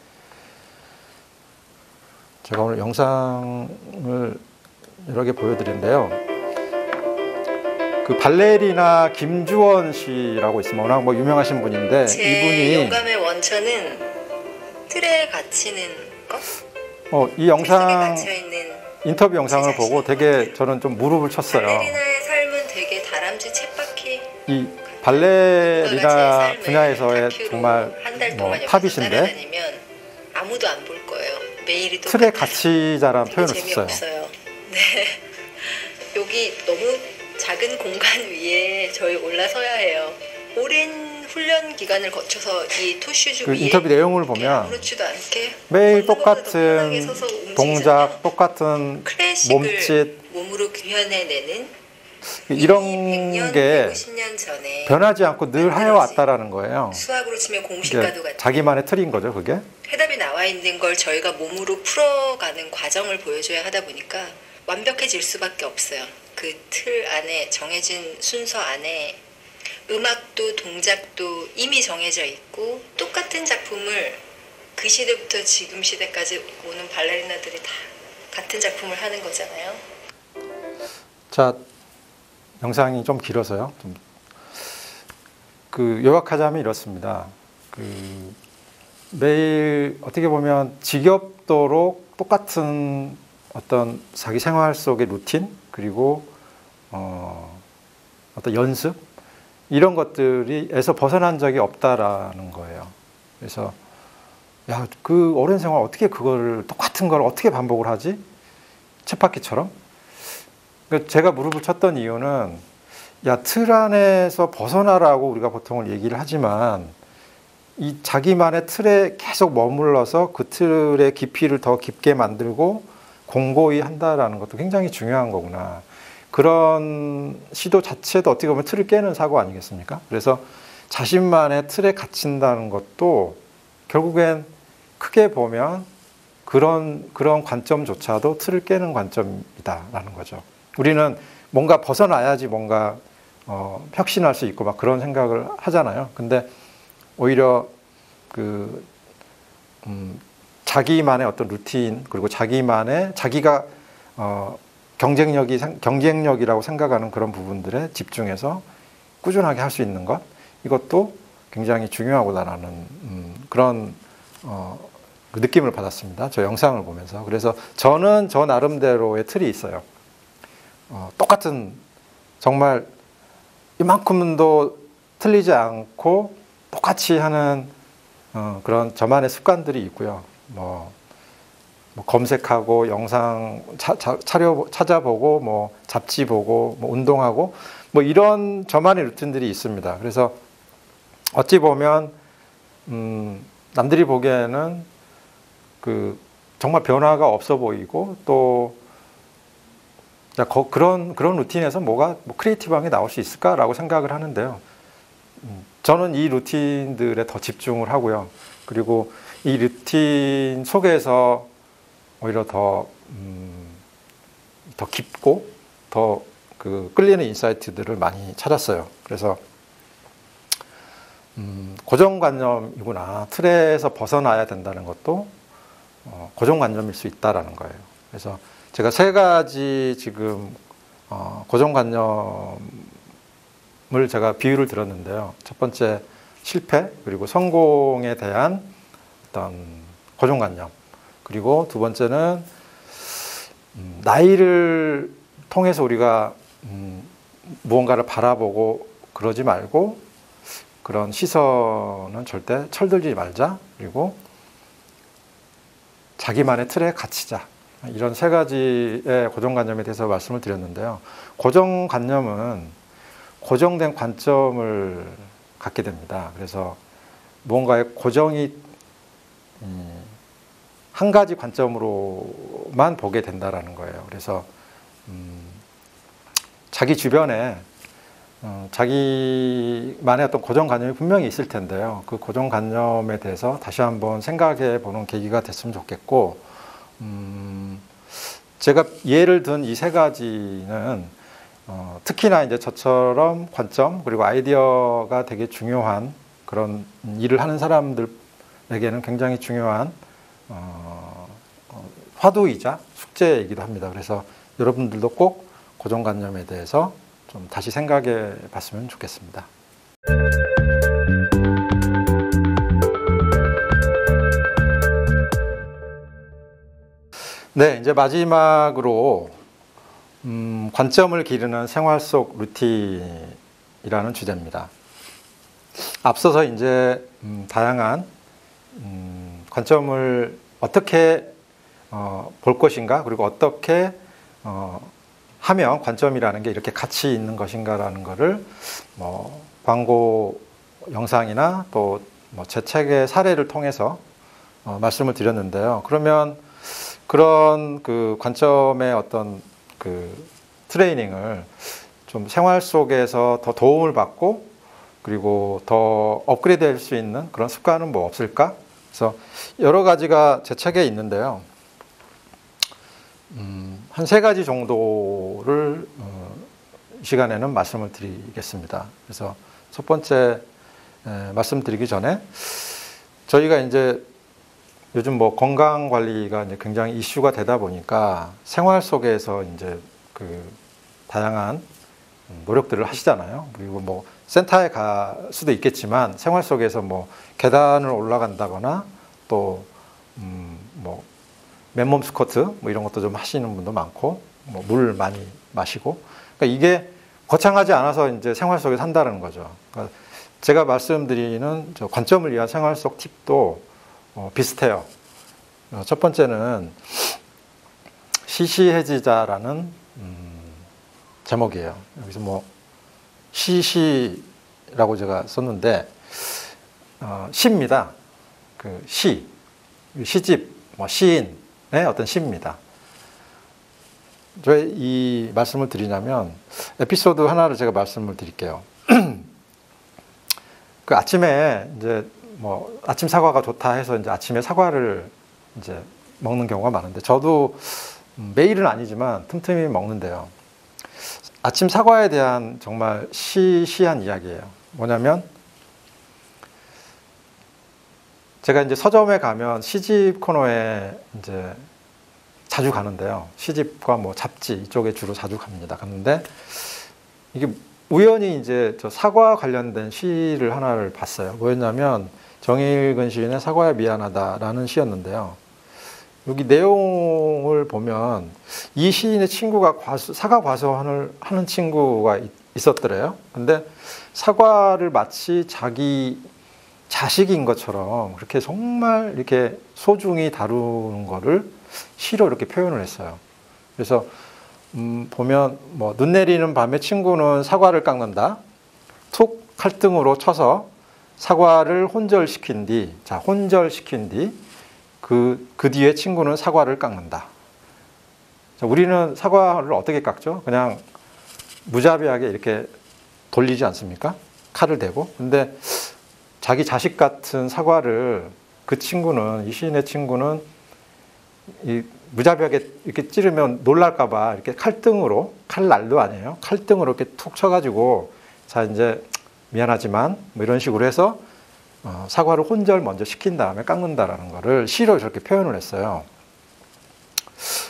제가 오늘 영상을 여러 개 보여드린데요. 그 발레리나 김주원 씨라고 있으면 워낙 뭐 유명하신 분인데 제 이분이 영감의 원천은 틀에 갇히는 것? 이 영상 갇혀 있는 인터뷰 영상을 보고 되게 저는 좀 무릎을 쳤어요. 발레리나의 삶은 되게 다람쥐 쳇바퀴 이 발레리나 분야에서의 정말 뭐 탑이신데 따라다니면 아무도 안 볼 거예요. 매일이 틀에 똑같아요. 갇히자라는 되게 표현을 썼어요. 재미없어요. 네. 여기 너무 작은 공간 위에 저희 올라서야 해요. 오랜 훈련 기간을 거쳐서 이 토슈즈 그 위에 인터뷰 내용을 보면 아무렇지도 않게 매일 걷는 것보다 더 편하게 똑같은 서서 움직이잖아요. 동작, 똑같은 클래식을 몸짓 몸으로 구현해내는 이런 100년, 게 150년 전에 변하지 않고 늘 해왔다라는 거예요. 수학으로 치면 이게 공식과도 같은 자기만의 틀인 거죠, 그게. 해답이 나와 있는 걸 저희가 몸으로 풀어가는 과정을 보여줘야 하다 보니까 완벽해질 수밖에 없어요. 그 틀 안에 정해진 순서 안에 음악도 동작도 이미 정해져 있고 똑같은 작품을 그 시대부터 지금 시대까지 오는 발레리나들이 다 같은 작품을 하는 거잖아요. 자, 영상이 좀 길어서요. 그 요약하자면 이렇습니다. 그 매일 어떻게 보면 지겹도록 똑같은 어떤 자기 생활 속의 루틴 그리고 어떤 연습 이런 것들이에서 벗어난 적이 없다라는 거예요. 그래서 야, 그 오랜 생활 어떻게 그거를 똑같은 걸 어떻게 반복을 하지? 쳇바퀴처럼. 그러니까 제가 무릎을 쳤던 이유는 야, 틀 안에서 벗어나라고 우리가 보통 얘기를 하지만 이 자기만의 틀에 계속 머물러서 그 틀의 깊이를 더 깊게 만들고 공고히 한다라는 것도 굉장히 중요한 거구나. 그런 시도 자체도 어떻게 보면 틀을 깨는 사고 아니겠습니까? 그래서 자신만의 틀에 갇힌다는 것도 결국엔 크게 보면 그런 관점조차도 틀을 깨는 관점이다라는 거죠. 우리는 뭔가 벗어나야지 뭔가 혁신할 수 있고 막 그런 생각을 하잖아요. 근데 오히려 자기만의 어떤 루틴 그리고 자기가 경쟁력이라고 생각하는 그런 부분들에 집중해서 꾸준하게 할 수 있는 것 이것도 굉장히 중요하구나라는 그런 그 느낌을 받았습니다. 저 영상을 보면서. 그래서 저는 저 나름대로의 틀이 있어요. 똑같은 정말 이만큼도 틀리지 않고 똑같이 하는 그런 저만의 습관들이 있고요. 뭐 검색하고 영상 찾아보고 뭐 잡지 보고 뭐 운동하고 뭐 이런 저만의 루틴들이 있습니다. 그래서 어찌 보면 남들이 보기에는 그 정말 변화가 없어 보이고 또 그런 루틴에서 뭐가 크리에이티브한 게 나올 수 있을까라고 생각을 하는데요. 저는 이 루틴들에 더 집중을 하고요. 그리고 이 루틴 속에서 오히려 더 깊고 더 끌리는 인사이트들을 많이 찾았어요. 그래서 고정관념이구나. 틀에서 벗어나야 된다는 것도 고정관념일 수 있다라는 거예요. 그래서 제가 세 가지 지금 고정관념을 제가 비유를 들었는데요. 첫 번째 실패 그리고 성공에 대한 어떤 고정관념 그리고 두 번째는 나이를 통해서 우리가 무언가를 바라보고 그러지 말고 그런 시선은 절대 철들지 말자. 그리고 자기만의 틀에 갇히자. 이런 세 가지의 고정관념에 대해서 말씀을 드렸는데요. 고정관념은 고정된 관점을 갖게 됩니다. 그래서 무언가의 고정이 한 가지 관점으로만 보게 된다라는 거예요. 그래서 자기 주변에 자기만의 어떤 고정관념이 분명히 있을 텐데요. 그 고정관념에 대해서 다시 한번 생각해 보는 계기가 됐으면 좋겠고, 제가 예를 든 이 세 가지는 특히나 이제 저처럼 관점 그리고 아이디어가 되게 중요한 그런 일을 하는 사람들에게는 굉장히 중요한 화두이자 숙제이기도 합니다. 그래서 여러분들도 꼭 고정관념에 대해서 좀 다시 생각해 봤으면 좋겠습니다. 네, 이제 마지막으로 관점을 기르는 생활 속 루틴이라는 주제입니다. 앞서서 이제 다양한 관점을 어떻게 볼 것인가, 그리고 어떻게 하면 관점이라는 게 이렇게 가치 있는 것인가라는 것을 뭐 광고 영상이나 또 뭐 제 책의 사례를 통해서 말씀을 드렸는데요. 그러면 그런 그 관점의 어떤 그 트레이닝을 좀 생활 속에서 더 도움을 받고 그리고 더 업그레이드 할 수 있는 그런 습관은 뭐 없을까? 그래서 여러 가지가 제 책에 있는데요. 한 3가지 정도를 이 시간에는 말씀을 드리겠습니다. 그래서 첫 번째 말씀드리기 전에 저희가 이제 요즘 뭐 건강 관리가 이제 굉장히 이슈가 되다 보니까 생활 속에서 이제 그 다양한 노력들을 하시잖아요. 그리고 뭐 센터에 갈 수도 있겠지만 생활 속에서 뭐 계단을 올라간다거나 또 뭐 맨몸 스쿼트 뭐 이런 것도 좀 하시는 분도 많고 뭐 물 많이 마시고 그러니까 이게 거창하지 않아서 이제 생활 속에 산다는 거죠. 그러니까 제가 말씀드리는 저 관점을 위한 생활 속 팁도 비슷해요. 첫 번째는 시시해지자라는 제목이에요. 여기서 뭐 시시라고 제가 썼는데 시입니다. 그 시집, 뭐 시인의 어떤 시입니다. 왜 이 말씀을 드리냐면 에피소드 하나를 제가 말씀을 드릴게요. 그 아침에 이제 뭐 아침 사과가 좋다 해서 이제 아침에 사과를 이제 먹는 경우가 많은데 저도 매일은 아니지만 틈틈이 먹는데요. 아침 사과에 대한 정말 시시한 이야기예요. 뭐냐면 제가 이제 서점에 가면 시집 코너에 이제 자주 가는데요. 시집과 뭐 잡지 이쪽에 주로 자주 갑니다. 갔는데 이게 우연히 이제 저 사과 관련된 시를 하나를 봤어요. 뭐였냐면 정일근 시인의 사과야 미안하다라는 시였는데요. 여기 내용을 보면 이 시인의 친구가 사과 과수원을 하는 친구가 있었더래요. 근데 사과를 마치 자기 자식인 것처럼 그렇게 정말 이렇게 소중히 다루는 거를 시로 이렇게 표현을 했어요. 그래서 보면 뭐 눈 내리는 밤에 친구는 사과를 깎는다. 툭 칼등으로 쳐서 사과를 혼절시킨 뒤, 자 혼절시킨 뒤 그 뒤에 친구는 사과를 깎는다. 자, 우리는 사과를 어떻게 깎죠? 그냥 무자비하게 이렇게 돌리지 않습니까? 칼을 대고. 근데 자기 자식 같은 사과를 그 친구는, 이 시인의 친구는 이 무자비하게 이렇게 찌르면 놀랄까봐 이렇게 칼등으로, 칼날도 아니에요. 칼등으로 이렇게 툭 쳐가지고 자, 이제 미안하지만 뭐 이런 식으로 해서 사과를 혼절 먼저 시킨 다음에 깎는다라는 거를 시로 저렇게 표현을 했어요.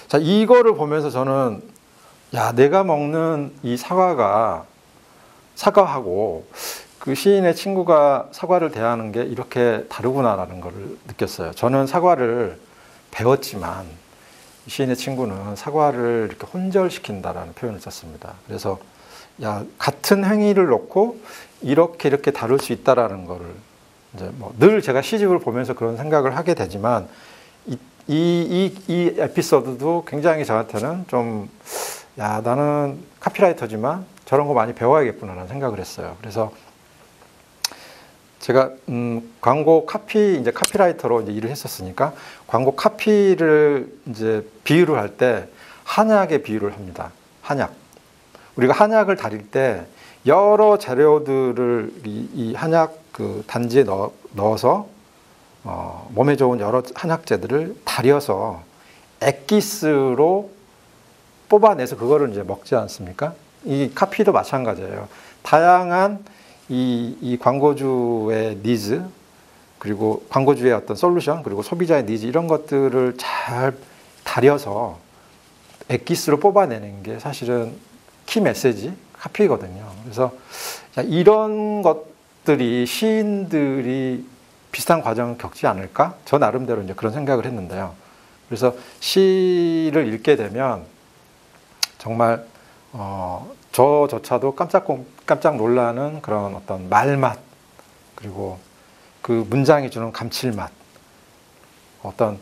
자, 이거를 보면서 저는 야, 내가 먹는 이 사과하고 그 시인의 친구가 사과를 대하는 게 이렇게 다르구나라는 걸 느꼈어요. 저는 사과를 배웠지만 시인의 친구는 사과를 이렇게 혼절시킨다라는 표현을 썼습니다. 그래서 야, 같은 행위를 놓고 이렇게 다룰 수 있다라는 거를 이제 뭐 늘 제가 시집을 보면서 그런 생각을 하게 되지만 이 에피소드도 굉장히 저한테는 좀 야, 나는 카피라이터지만 저런 거 많이 배워야겠구나라는 생각을 했어요. 그래서 제가 광고 이제 카피라이터로 이제 일을 했었으니까 광고 카피를 이제 비유를 할 때 한약에 비유를 합니다. 한약. 우리가 한약을 다릴 때 여러 재료들을 이 한약 그 단지에 넣어서 몸에 좋은 여러 한약재들을 달여서 액기스로 뽑아내서 그거를 이제 먹지 않습니까? 이 카피도 마찬가지예요. 다양한 이 광고주의 니즈, 그리고 광고주의 어떤 솔루션, 그리고 소비자의 니즈 이런 것들을 잘 가려서 엑기스로 뽑아내는 게 사실은 키 메시지 카피거든요. 그래서 이런 것들이 시인들이 비슷한 과정을 겪지 않을까? 저 나름대로 이제 그런 생각을 했는데요. 그래서 시를 읽게 되면 정말 저조차도 깜짝 놀라는 그런 어떤 말맛, 그리고 그 문장이 주는 감칠맛, 어떤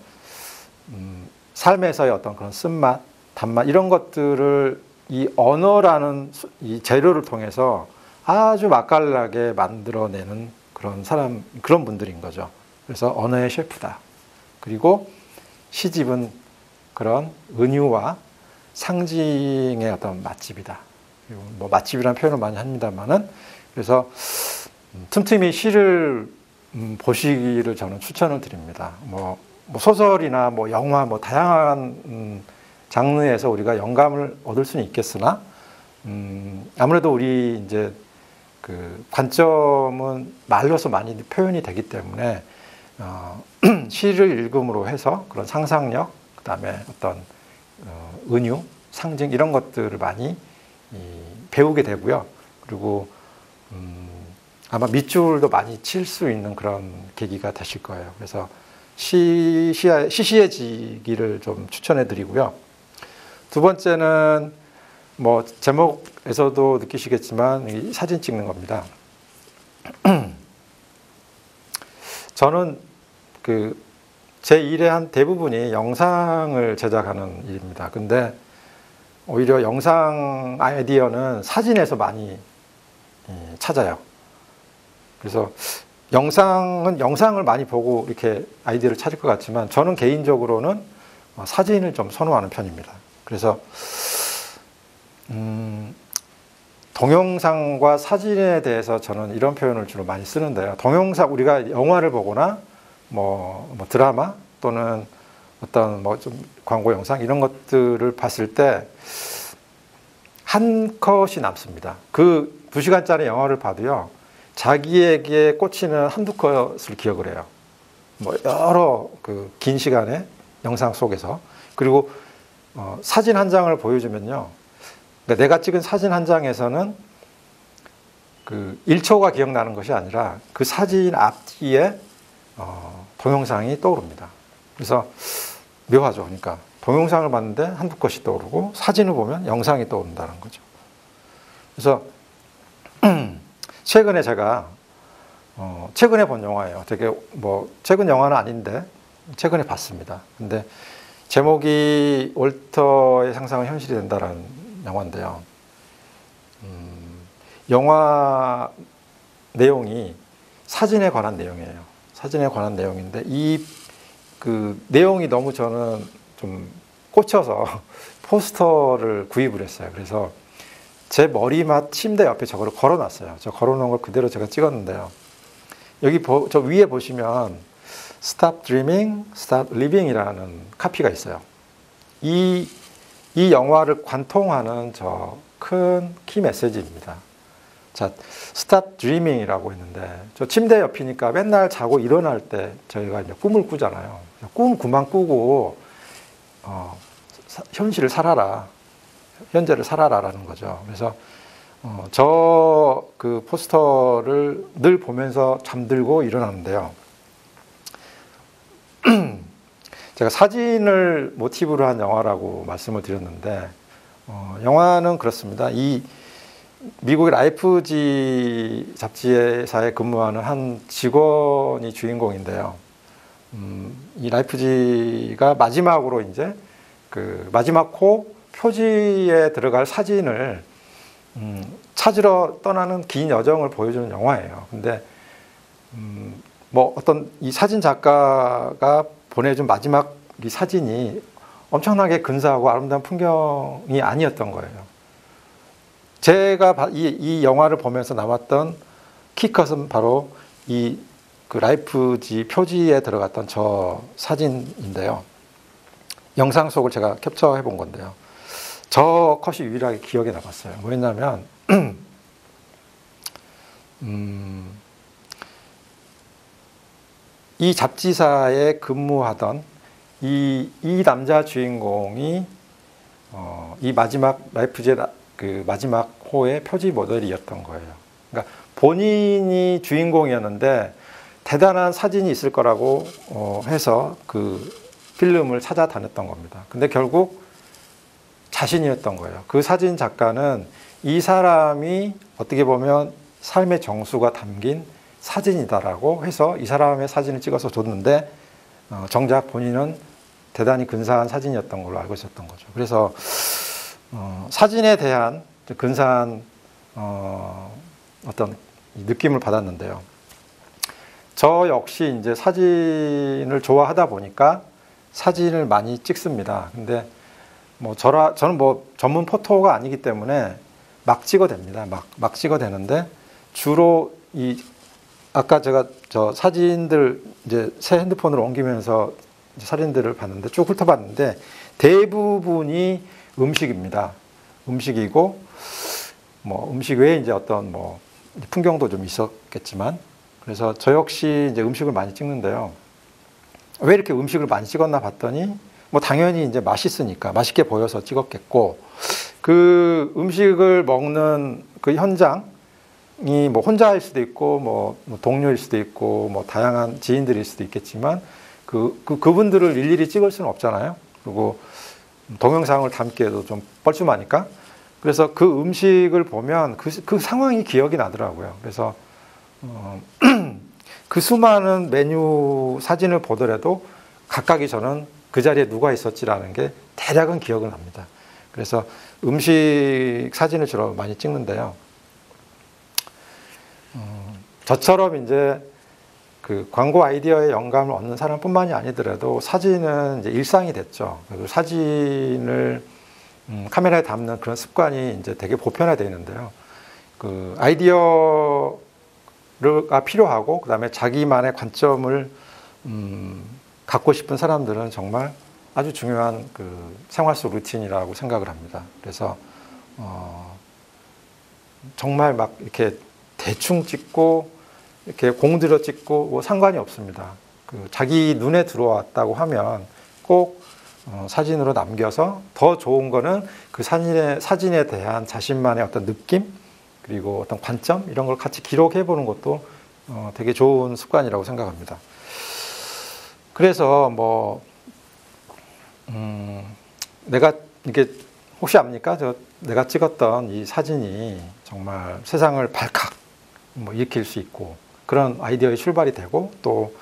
삶에서의 어떤 그런 쓴맛, 단맛, 이런 것들을 이 언어라는 이 재료를 통해서 아주 맛깔나게 만들어내는 그런 분들인 거죠. 그래서 언어의 셰프다. 그리고 시집은 그런 은유와 상징의 어떤 맛집이다. 그리고 뭐 맛집이라는 표현을 많이 합니다만은, 그래서 틈틈이 시를 보시기를 저는 추천을 드립니다. 뭐 소설이나 뭐 영화, 뭐 다양한 장르에서 우리가 영감을 얻을 수는 있겠으나, 아무래도 우리 이제 그 관점은 말로서 많이 표현이 되기 때문에 시를 읽음으로 해서 그런 상상력, 그다음에 어떤 은유, 상징, 이런 것들을 많이 배우게 되고요. 그리고 아마 밑줄도 많이 칠 수 있는 그런 계기가 되실 거예요. 그래서 시시해지기를 좀 추천해 드리고요. 두 번째는 뭐 제목에서도 느끼시겠지만 이 사진 찍는 겁니다. 저는 제 일의 한 대부분이 영상을 제작하는 일입니다. 근데 오히려 영상 아이디어는 사진에서 많이 찾아요. 그래서 영상을 많이 보고 이렇게 아이디어를 찾을 것 같지만, 저는 개인적으로는 사진을 좀 선호하는 편입니다. 그래서 동영상과 사진에 대해서 저는 이런 표현을 주로 많이 쓰는데요. 동영상, 우리가 영화를 보거나 뭐 드라마 또는 어떤 뭐 좀 광고 영상, 이런 것들을 봤을 때 한 컷이 남습니다. 그 2시간짜리 영화를 봐도요, 자기에게 꽂히는 한두 컷을 기억을 해요. 뭐 여러 그 긴 시간의 영상 속에서. 그리고 사진 한 장을 보여주면요, 그러니까 내가 찍은 사진 한 장에서는 그 1초가 기억나는 것이 아니라 그 사진 앞뒤에 동영상이 떠오릅니다. 그래서 묘하죠. 그러니까 동영상을 봤는데 한두 컷이 떠오르고, 사진을 보면 영상이 떠오른다는 거죠. 그래서 최근에 제가 최근에 본 영화예요. 되게 뭐 최근 영화는 아닌데 최근에 봤습니다. 근데 제목이 월터의 상상은 현실이 된다라는 영화인데요. 영화 내용이 사진에 관한 내용이에요. 사진에 관한 내용인데 그 내용이 너무 저는 좀 꽂혀서 포스터를 구입을 했어요. 그래서 제 머리맡 침대 옆에 저거를 걸어놨어요. 저 걸어놓은 걸 그대로 제가 찍었는데요. 여기 저 위에 보시면 Stop Dreaming, Start Living이라는 카피가 있어요. 이 영화를 관통하는 저 큰 키 메시지입니다. 자, Stop Dreaming이라고 했는데, 저 침대 옆이니까 맨날 자고 일어날 때 저희가 이제 꿈을 꾸잖아요. 꿈 그만 꾸고 현실을 살아라, 현재를 살아라라는 거죠. 그래서 저 그 포스터를 늘 보면서 잠들고 일어나는데요. 제가 사진을 모티브로 한 영화라고 말씀을 드렸는데, 영화는 그렇습니다. 이 미국의 라이프지 잡지사에 근무하는 한 직원이 주인공인데요. 이 라이프지가 마지막으로 이제 그 마지막 호 표지에 들어갈 사진을 찾으러 떠나는 긴 여정을 보여주는 영화예요. 근데 뭐 어떤 이 사진 작가가 보내준 마지막 이 사진이 엄청나게 근사하고 아름다운 풍경이 아니었던 거예요. 제가 이 영화를 보면서 남았던 키컷은 바로 그 라이프지 표지에 들어갔던 저 사진인데요. 영상 속을 제가 캡처해 본 건데요. 저 컷이 유일하게 기억에 남았어요. 뭐였냐면 이 잡지사에 근무하던 이 남자 주인공이 이 마지막 라이프즈의 그 마지막 호의 표지 모델이었던 거예요. 그러니까 본인이 주인공이었는데 대단한 사진이 있을 거라고 해서 그 필름을 찾아다녔던 겁니다. 근데 결국 자신이었던 거예요. 그 사진 작가는 이 사람이 어떻게 보면 삶의 정수가 담긴 사진이다라고 해서 이 사람의 사진을 찍어서 줬는데 정작 본인은 대단히 근사한 사진이었던 걸로 알고 있었던 거죠. 그래서 사진에 대한 근사한 어떤 느낌을 받았는데요. 저 역시 이제 사진을 좋아하다 보니까 사진을 많이 찍습니다. 근데 저는 전문 포토가 아니기 때문에 막 찍어댑니다. 막 찍어대는데 주로 아까 제가 저 사진들 이제 새 핸드폰으로 옮기면서 사진들을 봤는데 쭉 훑어봤는데 대부분이 음식입니다. 음식이고 음식 외에 이제 어떤 풍경도 좀 있었겠지만 그래서 저 역시 이제 음식을 많이 찍는데요. 왜 이렇게 음식을 많이 찍었나 봤더니 당연히 이제 맛있으니까 맛있게 보여서 찍었겠고 그 음식을 먹는 그 현장이 혼자일 수도 있고 동료일 수도 있고 다양한 지인들일 수도 있겠지만 그분들을 일일이 찍을 수는 없잖아요. 그리고 동영상을 담기에도 좀 뻘쭘하니까 그래서 그 음식을 보면 그 상황이 기억이 나더라고요. 그래서 그 수많은 메뉴 사진을 보더라도 각각이 저는 그 자리에 누가 있었지라는 게 대략은 기억은 납니다. 그래서 음식 사진을 주로 많이 찍는데요. 저처럼 이제 그 광고 아이디어의 영감을 얻는 사람뿐만이 아니더라도 사진은 이제 일상이 됐죠. 그리고 사진을 카메라에 담는 그런 습관이 이제 되게 보편화되어 있는데요. 그 아이디어가 필요하고 그다음에 자기만의 관점을 갖고 싶은 사람들은 정말 아주 중요한 그 생활 속 루틴이라고 생각을 합니다. 그래서 정말 막 이렇게 대충 찍고 이렇게 공들여 찍고 상관이 없습니다. 그 자기 눈에 들어왔다고 하면 꼭 사진으로 남겨서 더 좋은 거는 그 사진에 대한 자신만의 어떤 느낌 그리고 어떤 관점 이런 걸 같이 기록해 보는 것도 되게 좋은 습관이라고 생각합니다. 그래서 내가 이게 혹시 압니까? 내가 찍었던 이 사진이 정말 세상을 발칵 일으킬 수 있고 그런 아이디어의 출발이 되고 또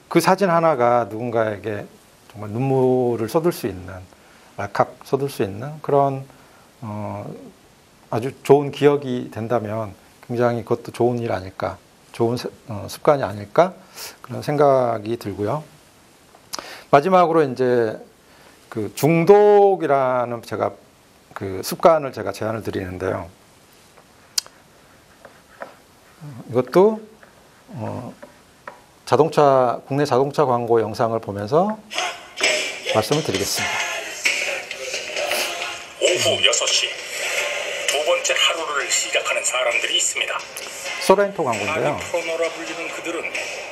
그 사진 하나가 누군가에게 정말 눈물을 쏟을 수 있는 왈칵 쏟을 수 있는 그런 아주 좋은 기억이 된다면 굉장히 그것도 좋은 일 아닐까 좋은 습관이 아닐까 그런 생각이 들고요. 마지막으로 이제 그 중독이라는 제가 그 습관을 제가 제안을 드리는데요. 이것도 국내 자동차 광고 영상을 보면서 말씀을 드리겠습니다. 오후 6시 두 번째 하루를 시작하는 사람들이 있습니다. 소렌토 광고인데요. 프로노라 불리는 그들은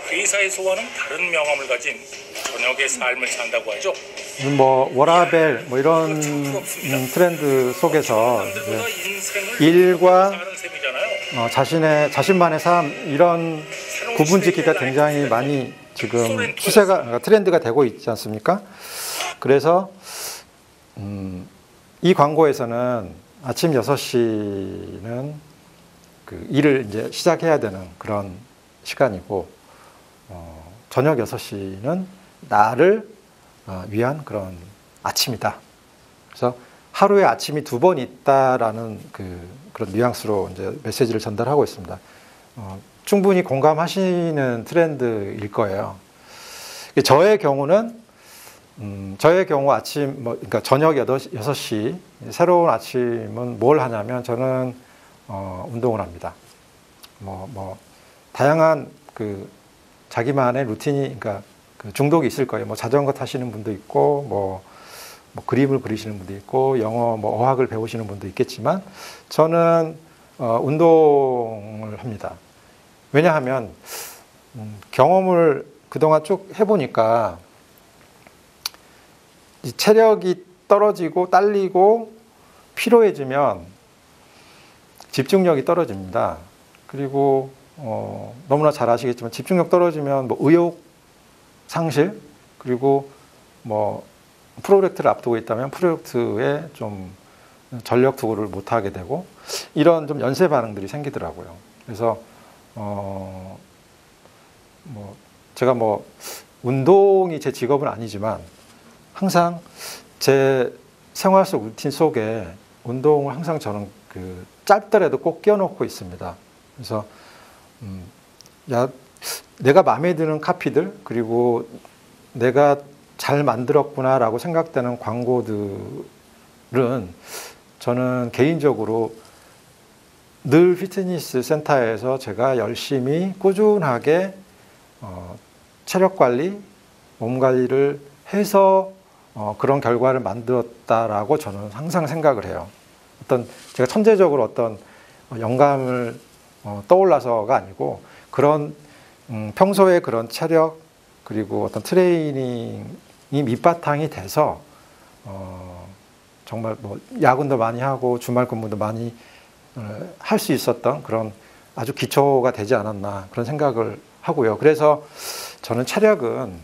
회사에서와는 다른 명함을 가진 저녁의 삶을 산다고 하죠. 워라벨 이런 트렌드 속에서 일과 자신만의 삶 이런 구분짓기가 굉장히 많이 지금 트렌드가 되고 있지 않습니까? 그래서 이 광고에서는 아침 6시는 그 일을 이제 시작해야 되는 그런 시간이고 저녁 6시는 나를 위한 그런 아침이다. 그래서 하루에 아침이 2번 있다라는 그런 뉘앙스로 이제 메시지를 전달하고 있습니다. 충분히 공감하시는 트렌드일 거예요. 저의 경우 아침 그러니까 저녁 6시 새로운 아침은 뭘 하냐면 저는 운동을 합니다. 다양한 자기만의 루틴이 그러니까 그 중독이 있을 거예요. 자전거 타시는 분도 있고 그림을 그리시는 분도 있고 영어 어학을 배우시는 분도 있겠지만 저는 운동을 합니다. 왜냐하면 경험을 그동안 쭉 해보니까 이 체력이 떨어지고 딸리고 피로해지면 집중력이 떨어집니다. 그리고 너무나 잘 아시겠지만 집중력 떨어지면 뭐 의욕 상실, 그리고 뭐 프로젝트를 앞두고 있다면 프로젝트에 좀 전력 투구를 못 하게 되고 이런 좀 연쇄 반응들이 생기더라고요. 그래서 뭐 제가 뭐 운동이 제 직업은 아니지만 항상 제 생활 속 루틴 속에 운동을 항상 저는 그 짧더라도 꼭 끼워놓고 있습니다. 그래서 내가 마음에 드는 카피들, 그리고 내가 잘 만들었구나라고 생각되는 광고들은 저는 개인적으로 늘 피트니스 센터에서 제가 열심히 꾸준하게 체력 관리, 몸 관리를 해서 그런 결과를 만들었다라고 저는 항상 생각을 해요. 어떤 제가 천재적으로 어떤 영감을 떠올라서가 아니고 그런 평소에 그런 체력, 그리고 어떤 트레이닝이 밑바탕이 돼서 정말 뭐 야근도 많이 하고 주말 근무도 많이 할 수 있었던 그런 아주 기초가 되지 않았나 그런 생각을 하고요. 그래서 저는 체력은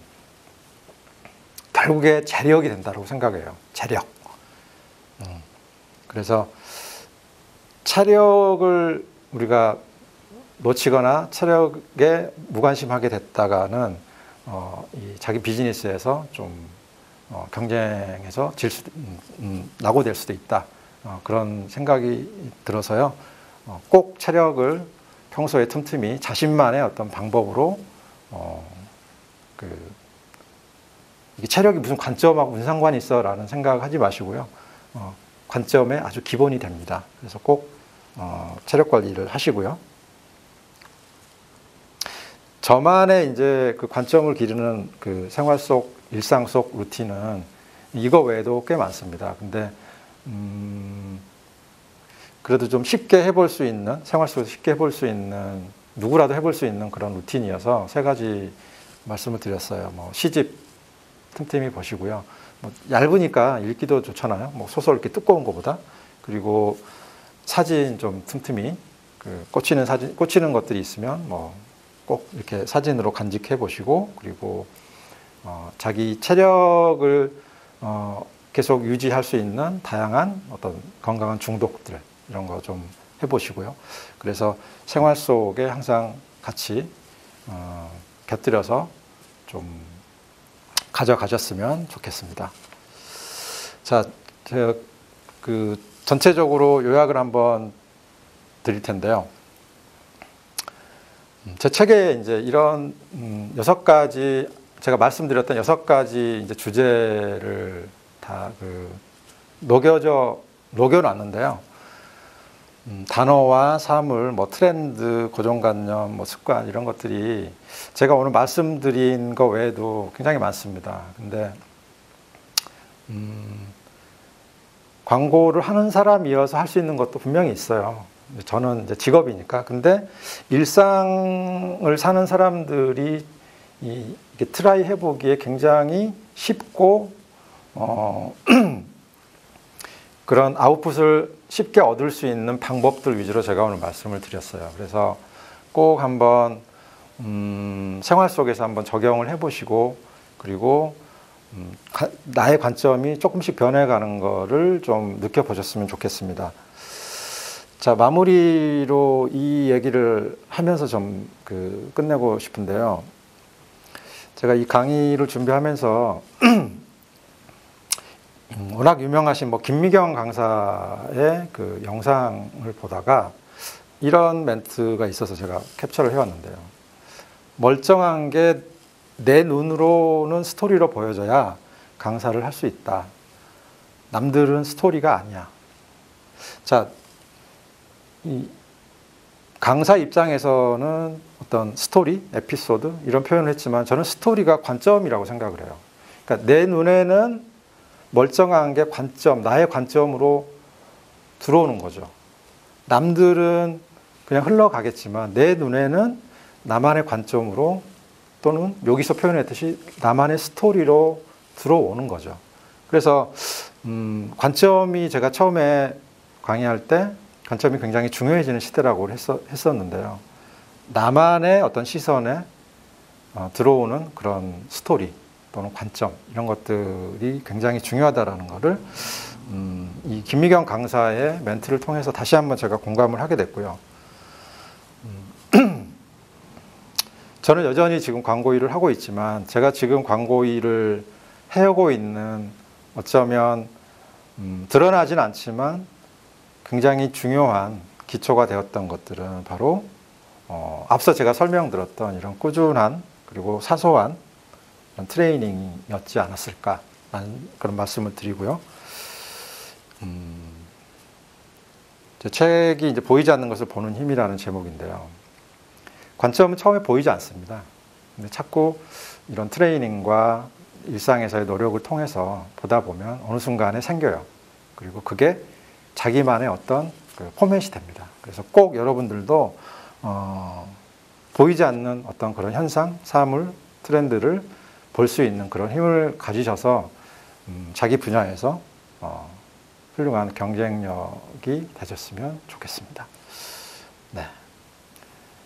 결국에 재력이 된다고 생각해요. 재력. 그래서 체력을 우리가 놓치거나 체력에 무관심하게 됐다가는 이 자기 비즈니스에서 좀 경쟁에서 낙오될 수도 있다. 그런 생각이 들어서요. 꼭 체력을 평소에 틈틈이 자신만의 어떤 방법으로 이게 체력이 무슨 관점하고 무슨 상관이 있어라는 생각하지 마시고요. 관점의 아주 기본이 됩니다. 그래서 꼭 체력 관리를 하시고요. 저만의 이제 그 관점을 기르는 그 생활 속, 일상 속 루틴은 이거 외에도 꽤 많습니다. 근데, 그래도 좀 쉽게 해볼 수 있는, 생활 속에서 쉽게 해볼 수 있는, 누구라도 해볼 수 있는 그런 루틴이어서 세 가지 말씀을 드렸어요. 뭐, 시집 틈틈이 보시고요. 뭐 얇으니까 읽기도 좋잖아요. 뭐 소설 이렇게 두꺼운 것보다. 그리고 사진 좀 틈틈이 꽂히는 사진, 꽂히는 것들이 있으면 뭐 꼭 이렇게 사진으로 간직해 보시고, 그리고 자기 체력을 계속 유지할 수 있는 다양한 어떤 건강한 중독들 이런 거 좀 해보시고요. 그래서 생활 속에 항상 같이 곁들여서 좀 가져가셨으면 좋겠습니다. 자, 제가 전체적으로 요약을 한번 드릴 텐데요. 제 책에 이제 이런 6가지, 제가 말씀드렸던 6가지 이제 주제를 다 녹여놨는데요. 단어와 사물, 뭐 트렌드, 고정관념, 뭐 습관 이런 것들이 제가 오늘 말씀드린 거 외에도 굉장히 많습니다. 근데 광고를 하는 사람이어서 할 수 있는 것도 분명히 있어요. 저는 이제 직업이니까. 근데 일상을 사는 사람들이 이게 트라이 해보기에 굉장히 쉽고 그런 아웃풋을 쉽게 얻을 수 있는 방법들 위주로 제가 오늘 말씀을 드렸어요. 그래서 꼭 한번 생활 속에서 한번 적용을 해보시고, 그리고 나의 관점이 조금씩 변해가는 거를 좀 느껴보셨으면 좋겠습니다. 자, 마무리로 이 얘기를 하면서 좀 끝내고 싶은데요. 제가 이 강의를 준비하면서 워낙 유명하신 뭐 김미경 강사의 그 영상을 보다가 이런 멘트가 있어서 제가 캡처를 해왔는데요. 멀쩡한 게 내 눈으로는 스토리로 보여져야 강사를 할 수 있다. 남들은 스토리가 아니야. 자, 이 강사 입장에서는 어떤 스토리, 에피소드 이런 표현을 했지만 저는 스토리가 관점이라고 생각을 해요. 그러니까 내 눈에는 멀쩡한 게 관점, 나의 관점으로 들어오는 거죠. 남들은 그냥 흘러가겠지만 내 눈에는 나만의 관점으로 또는 여기서 표현했듯이 나만의 스토리로 들어오는 거죠. 그래서 관점이 제가 처음에 강의할 때 관점이 굉장히 중요해지는 시대라고 했었는데요. 나만의 어떤 시선에 들어오는 그런 스토리 또는 관점 이런 것들이 굉장히 중요하다라는 것을 이 김미경 강사의 멘트를 통해서 다시 한번 제가 공감을 하게 됐고요. 저는 여전히 지금 광고 일을 하고 있지만 제가 지금 광고 일을 해오고 있는 어쩌면 드러나진 않지만 굉장히 중요한 기초가 되었던 것들은 바로 앞서 제가 설명드렸던 이런 꾸준한 그리고 사소한 트레이닝이었지 않았을까라는 그런 말씀을 드리고요. 제 책이 이제 보이지 않는 것을 보는 힘이라는 제목인데요. 관점은 처음에 보이지 않습니다. 근데 자꾸 이런 트레이닝과 일상에서의 노력을 통해서 보다 보면 어느 순간에 생겨요. 그리고 그게 자기만의 어떤 그 포맷이 됩니다. 그래서 꼭 여러분들도 보이지 않는 어떤 그런 현상, 사물, 트렌드를 볼 수 있는 그런 힘을 가지셔서 자기 분야에서 훌륭한 경쟁력이 되셨으면 좋겠습니다. 네.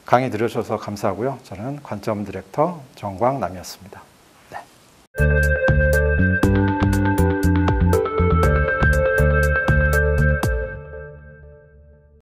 강의 들으셔서 감사하고요. 저는 관점 디렉터 정광남이었습니다.